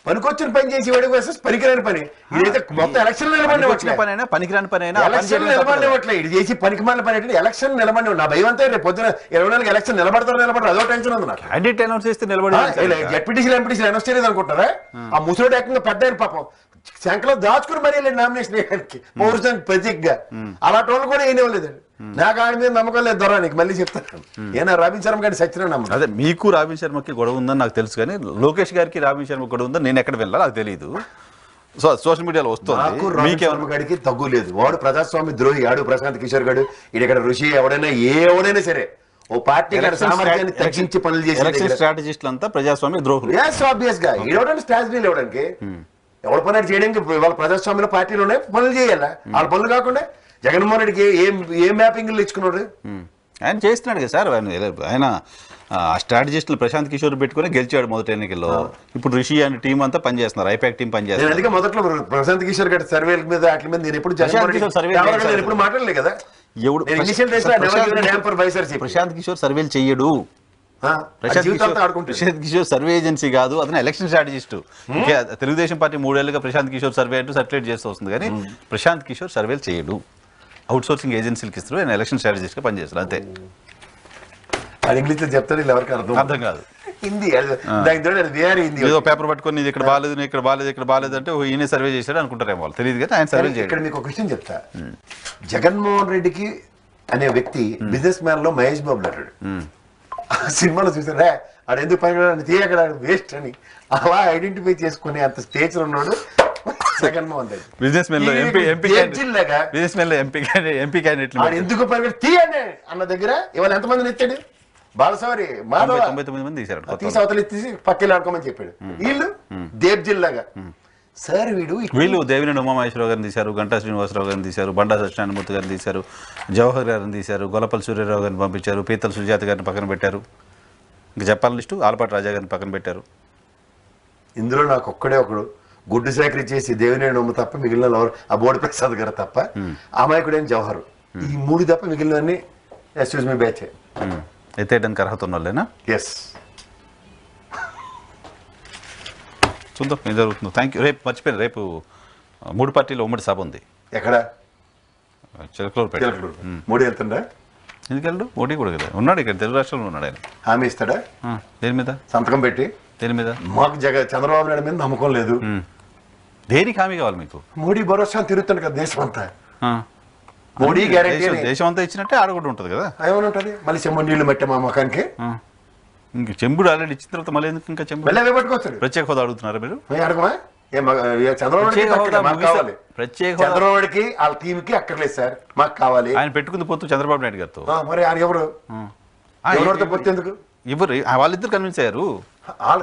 పనికొచ్చిన పని చేసి వాడికి వర్సెస్ పనికిరాని పని. ఇదైతే మొత్తం ఎలక్షన్ నిలబడినట్లే, పనైనా పనికిరాని పనైనా ఎలక్షన్ నిలబడినట్లే. ఇది చేసి పనికి మాలిన పని అంటే ఎలక్షన్ నిలబడి. నా భయం అంతా రేపు పొద్దున 24 ఎలక్షన్ నిలబడతారు అదో టెన్షన్ ఉంది నాకు. క్యాండిడేట్ అనౌన్స్ చేస్తే నిలబడి జడ్పీటీసీలు ఎంపీటీసీలు అనౌన్స్ చేయలేదు అనుకుంటారా? ఆ ముసోడు ఏకంగా పెద్ద ఆయన పాపం శంకలో దాచుకుని మరీ వెళ్ళండి నామినేషన్ వేయడానికి పౌరుషానికి ప్రతీకగా. అలాంటి వాళ్ళు కూడా ఏం ఇవ్వలేదండి. నాకు ఆయన మీద నమ్మకం లేదు దొరా, నీకు మళ్ళీ చెప్తాను. ఏనా రాబిన్ శర్మ గారి సచిన నమ్మకం. అదే మీకు రాబిన్ శర్మకి గొడవ ఉందని నాకు తెలుసు, కానీ లోకేష్ గారికి రాబిన్ శర్మ గొడవ ఉందని నేను ఎక్కడ వెళ్ళా నాకు తెలియదు. సో సోషల్ మీడియాలో వస్తుంది. గడికి తగ్గు లేదు. వాడు ప్రజాస్వామ్య ద్రోహి. ఆడు ప్రశాంత్ కిషోర్ గారు ఇక్కడ ఋషి ఎవడైనా సరే ఓ పార్టీ సామర్థ్యాన్ని తగ్గించి పనులు చేసి స్ట్రాటజిస్టులు అంతా ప్రజాస్వామ్య ద్రోహులు. ఆబ్వియస్ గా ఇవ్వడానికి స్ట్రాటజీలు ఇవ్వడానికి ఎవరి పని చేయడానికి వాళ్ళ ప్రజాస్వామ్యంలో పార్టీలు ఉన్నాయి, పనులు చేయాలా. వాళ్ళ పనులు కాకుండా జగన్మోహన్ రెడ్డికి ఏం మ్యాపింగ్లు ఇచ్చుకున్నాడు? ఆయన చేస్తున్నాడు కదా సార్. ఆయన స్ట్రాటజిస్టులు ప్రశాంత్ కిషోర్ పెట్టుకుని గెలిచాడు మొదటి ఎన్నికల్లో. ఇప్పుడు రిషి అనే టీం అంతా పనిచేస్తున్నారు, ఐపాక్ టీం పనిచేస్తారు. అందుకే మొదట్లో ప్రశాంత్ కిషోర్ గారి సర్వేల మీద వాటి మీద నేను ఎప్పుడు ఎప్పుడు మాట్లాడలేదు కదా. ప్రశాంత్ కిషోర్ సర్వేలు చెయ్యడు. ప్రశాంత్ కిషోర్ సర్వే ఏజెన్సీ కాదు, అతను ఎలక్షన్ స్ట్రాటజిస్ట్. తెలుగుదేశం పార్టీ 3 ఏళ్లుగా ప్రశాంత్ కిషోర్ సర్వే అంటూ సర్క్యులేట్ చేస్తూ వస్తుంది, కానీ ప్రశాంత్ కిషోర్ సర్వేలు చేయడు. అవుట్ సోర్సింగ్ ఏజెన్సీలకు ఇస్తారు, ఆయన ఎలక్షన్ స్ట్రాటజిస్ట్ గా పనిచేస్తారు అంతే. అది ఇంగ్లీష్ లో చెప్తారు, ఎవరికి అర్థం కాదు. హిందీ ఏదో పేపర్ పట్టుకొని ఇది ఇక్కడ బాగాలేదు ఇక్కడ బాగాలేదు ఇక్కడ బాగాలేదు అంటే ఈయన సర్వే చేశాడు అనుకుంటారేమో, వాళ్ళు తెలియదు కదా. ఆయన సర్వే చేయడు. ఇక్కడ మీకు ఒక విషయం చెప్తా. జగన్మోహన్ రెడ్డికి అనే వ్యక్తి బిజినెస్ మ్యాన్ లో మహేష్ బాబు అంటాడు. సినిమాలో చూసారా ఆడు ఎందుకు పని తీయక్కడ వేస్ట్ అని అలా ఐడెంటిఫై చేసుకునే అంత స్టేజ్ ఉన్నాడు జగన్మోహన్ రెడ్డి. బిజినెస్ మెన్ లో ఎంపీ క్యాండిడేట్ ఎందుకు పని తీయండి అన్న దగ్గర ఇవాళ ఎంతమందిని ఎత్తాడు? బాలసవారి 99 మంది తీశారు. తీసి అవతలు తీసి పక్కకి ఆడుకోమని చెప్పాడు. వీళ్ళు దేవ్ జిల్లాగా సార్ వీళ్ళు దేవినేని ఉమామహేశ్వరరావు గారిని తీశారు, గంటా శ్రీనివాసరావు గారిని తీశారు, బండా సత్యనారాయణమూర్తి గారిని తీశారు, జవహర్ గారిని తీశారు, గొల్లపల్లి సూర్యారావు గారిని పంపించారు, పీతల సుజాత గారిని పక్కన పెట్టారు. ఇంకా చెప్పాలి లిస్టు ఆలపాటి రాజా గారిని పక్కన పెట్టారు. ఇందులో నాకు ఒక్కడే ఒకడు గుడ్డు సేకరి చేసి దేవినేని ఉమ్మ తప్ప మిగిలిన ఆ బోడి ప్రసాద్ గారు తప్ప అమాయకుడైన జవహర్. ఈ 3 తప్ప మిగిలినవన్నీ ఎక్స్క్యూజ్ మీ బ్యాచ్ ఎత్తేయడానికి అర్హత ఉన్న వాళ్ళేనా? ఎస్. చూద్దాం ఏం జరుగుతుందో. Thank you. రేపు మర్చిపోయారు, రేపు 3 పార్టీల ఉమ్మడి సభ ఉంది. ఎక్కడ? చిలకలూరుపేట. మోడీ వెళ్తుండా? ఎందుకు వెళ్ళడు? మోడీ కూడా కదా ఉన్నాడు, ఇక్కడ తెలుగు రాష్ట్రంలో ఉన్నాడు. ఆయన హామీ ఇస్తాడా? దేని మీద సంతకం పెట్టి? దేని మీద? మాకు చంద్రబాబు నాయుడు మీద నమ్మకం లేదు. దేనికి హామీ కావాలి మీకు? మోడీ భరోసా తిరుగుతాడు కదా దేశం అంతా. మోడీ గ్యారెంటీ దేశం అంతా ఇచ్చినట్టే ఆడ కూడా ఉంటుంది కదా. ఏమైనా ఉంటుంది మళ్ళీ చెంబు నీళ్లు పెట్టే మా ముఖానికి. ఇంక చెంబుడు ఆల్రెడీ ఇచ్చిన తర్వాత మళ్ళీ ఎందుకు ఇంకా చెంబుడు? మళ్ళీ పట్టుకొస్తాడు. ప్రత్యేక హోదా అడుగుతున్నారా మీరు? అడగమా? చంద్రబాబుకి వాళ్ళ టీమ్ కి అక్కర్లేదు సార్, మాకు కావాలి. ఆయన పెట్టుకుంది పొత్తు చంద్రబాబు నాయుడు గారితో. మరి ఆయన ఎవరితో పొత్తు ఎందుకు? ఎవరు వాళ్ళిద్దరు కన్విన్స్ అయ్యారు,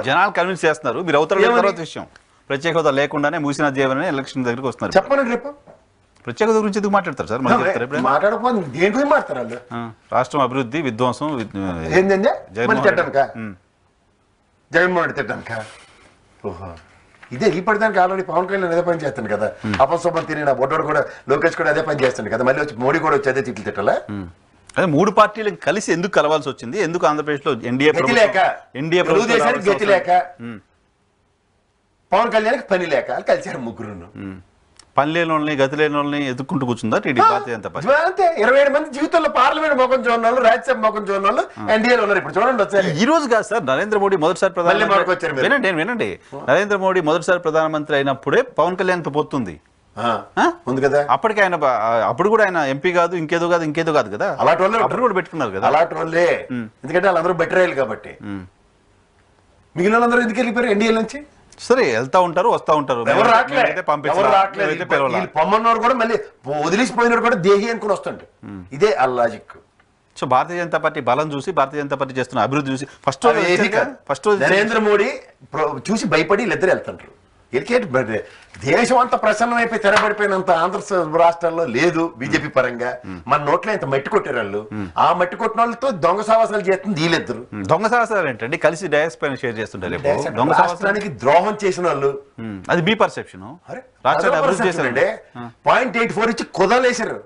జనాలు కన్విన్స్ చేస్తున్నారు. మీరు అవతల తర్వాత విషయం ప్రత్యేక హోదా లేకుండానే మూసిన జీవన ఎలక్షన్ దగ్గరికి వస్తున్నారు. చెప్పండి రేపు ప్రత్యేక హోదా గురించి ఎందుకు మాట్లాడతారు సార్? మాట్లాడకపోతే దేని గురించి మాట్లాడారు? రాష్ట్రం అభివృద్ధి విధ్వంసం ఏంటండి జగన్మోహన్ రెడ్డి తిట్టడానిక? ఓహో ఇదే ఈ పడడానికి ఆల్రెడీ పవన్ కళ్యాణ్ అదే పని చేస్తాను కదా. అపశుభం తిని నా బొడ్డోడు కూడా లోకేష్ కూడా అదే పని చేస్తాను కదా. మళ్ళీ వచ్చి మోడీ కూడా వచ్చి అదే తిట్లు తిట్టాలా? అదే 3 పార్టీలు కలిసి ఎందుకు కలవాల్సి వచ్చింది? ఎందుకు ఆంధ్రప్రదేశ్ లో ఎన్డీఏ గతి లేక పవన్ కళ్యాణ్కి పని లేక కలిసారు ముగ్గురు. పని లేని వాళ్ళని గతి లేని వాళ్ళని ఎదుర్కొంటూ కూర్చుందా టీడీపీ భారతీయ జనతా పార్టీ? అంతే 27 మంది జీవితంలో పార్లమెంట్ మోకం చూడని వాళ్ళు, రాజ్యసభ మోకం చూడని వాళ్ళు ఎన్డీఏలో ఉన్నారు. ఇప్పుడు చూడండి వచ్చారు. ఈ రోజు కాదు సార్, నరేంద్ర మోడీ మొదటిసారి ప్రధానమంత్రి. వినండి, నరేంద్ర మోడీ మొదటిసారి ప్రధానమంత్రి అయినప్పుడే పవన్ కళ్యాణ్ తో పోతుంది ఉంది కదా. అప్పటికి ఆయన అప్పుడు కూడా ఆయన ఎంపీ కాదు ఇంకేదో కాదు కదా. అలాంటి వాళ్ళు అప్పుడు కూడా పెట్టుకున్నారు కదా. అలాంటి వాళ్ళే, ఎందుకంటే వాళ్ళందరూ బెటర్ అయ్యారు కాబట్టి. మిగిలిన వాళ్ళందరూ ఎందుకు వెళ్ళిపోయారు ఎన్డీఏ నుంచి? సరే వెళ్తా ఉంటారు వస్తా ఉంటారు, పొమ్మన్నోడు కూడా మళ్ళీ వదిలిసిపోయినాడు కూడా దేహి అనుకుని వస్తుండే. ఇదే ఆ logic. So Bharatiya Janata party బలం చూసి, భారతీయ జనతా పార్టీ చేస్తున్న అభివృద్ధి చూసి ఫస్ట్ నరేంద్ర మోడీ చూసి భయపడి వీళ్ళిద్దరు వెళ్తుంటారు. ఎందుకంటే దేశం అంతా ప్రసన్నమైపోయి తెరబడిపోయినంత ఆంధ్ర రాష్ట్రాల్లో లేదు బీజేపీ పరంగా. మన నోట్లో ఇంత మట్టి కొట్టారు వాళ్ళు. ఆ మట్టి కొట్టిన వాళ్ళతో దొంగ సావాసాలు చేస్తుంది వీళ్ళిద్దరు. దొంగ సావాసాలు ఏంటండి? కలిసి డయాస్ పైన షేర్ చేస్తుంటారు. రాష్ట్రానికి ద్రోహం చేసిన వాళ్ళు. అది మీ పర్సెప్షన్. రాష్ట్రాన్ని అభివృద్ధి చేశారంటే 0.84 ఇచ్చి కుదలేశారు.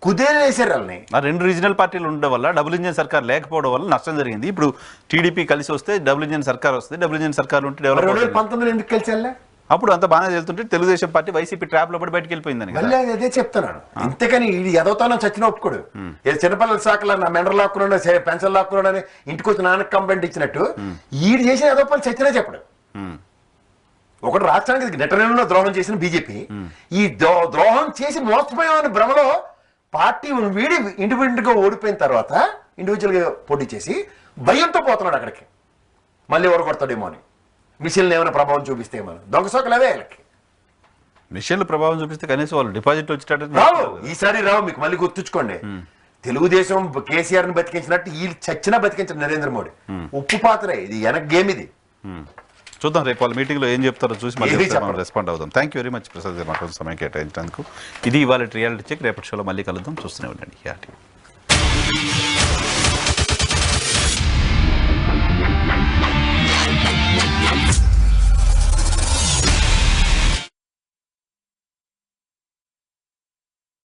కుదేలేసారు వాళ్ళని. ఆ 2 రీజనల్ పార్టీలు ఉండడం వల్ల డబుల్ ఇంజిన్ సర్కార్ లేకపోవడం వల్ల నష్టం జరిగింది. ఇప్పుడు టీడీపీ కలిసి వస్తే డబుల్ ఇంజిన్ సర్కార్ వస్తుంది. డబుల్ ఇంజిన్ సర్కార్ ఉంటే డెవలప్ 2019 ఎందుకు కలిసి వెళ్ళా? అప్పుడు అంత బాగానే వెళ్తుంటే తెలుగుదేశం పార్టీ వైసీపీ ట్రాప్ లో పడి బయటకు వెళ్ళిపోయిందని కదా. మళ్ళీ అదే చెప్తున్నాను. ఇంతకని ఇది ఎదవుతానో చచ్చిన ఒప్పుకోడు. ఏదో చిన్నపిల్లల శాఖలో నా మెండర్ లాక్కున్నాడు, పెన్షన్ లాక్కున్నాడు అని ఇంటికి వచ్చి నాన్నకి కంప్లైంట్ ఇచ్చినట్టు ఈడు చేసిన ఎదో పనులు చచ్చినా చెప్పడు. ఒకటి రాష్ట్రానికి నెట్టనలో ద్రోహం చేసిన బీజేపీ ఈ ద్రోహం చేసి మోసపోయామని భ్రమలో పార్టీ వీడి ఇండిపెండెంట్ గా ఓడిపోయిన తర్వాత ఇండివిజువల్ గా పోటీ చేసి భయంతో పోతున్నాడు అక్కడికి. మళ్ళీ ఎవరు కొడతాడేమో అని, మిషన్లు ఏమైనా ప్రభావం చూపిస్తే ఏమో దొంగ సోకలు అవే వీళ్ళకి. మిషన్లు ప్రభావం చూపిస్తే కనీసం వాళ్ళు డిపాజిట్ వచ్చేటట్టు రావు. ఈసారి రావు. మీకు మళ్ళీ గుర్తుంచుకోండి, తెలుగుదేశం కేసీఆర్ ని బతికించినట్టు వీళ్ళు చచ్చినా బతికించారు నరేంద్ర మోడీ. ఉప్పు పాత్రే ఇది, వెనక్ గేమ్ ఇది. చూద్దాం రేపు వాళ్ళ మీటింగ్లో ఏం చెప్తారో చూసి మళ్ళీ మనం రెస్పాండ్ అవుదాం. Thank you very much Prasad గారు మాకు సమయం కేటాయించినందుకు. ఇది ఇవాళ రియాలిటీ చెక్. రేపటి షోలో మళ్ళీ కలుద్దాం. చూస్తూనే ఉండండి.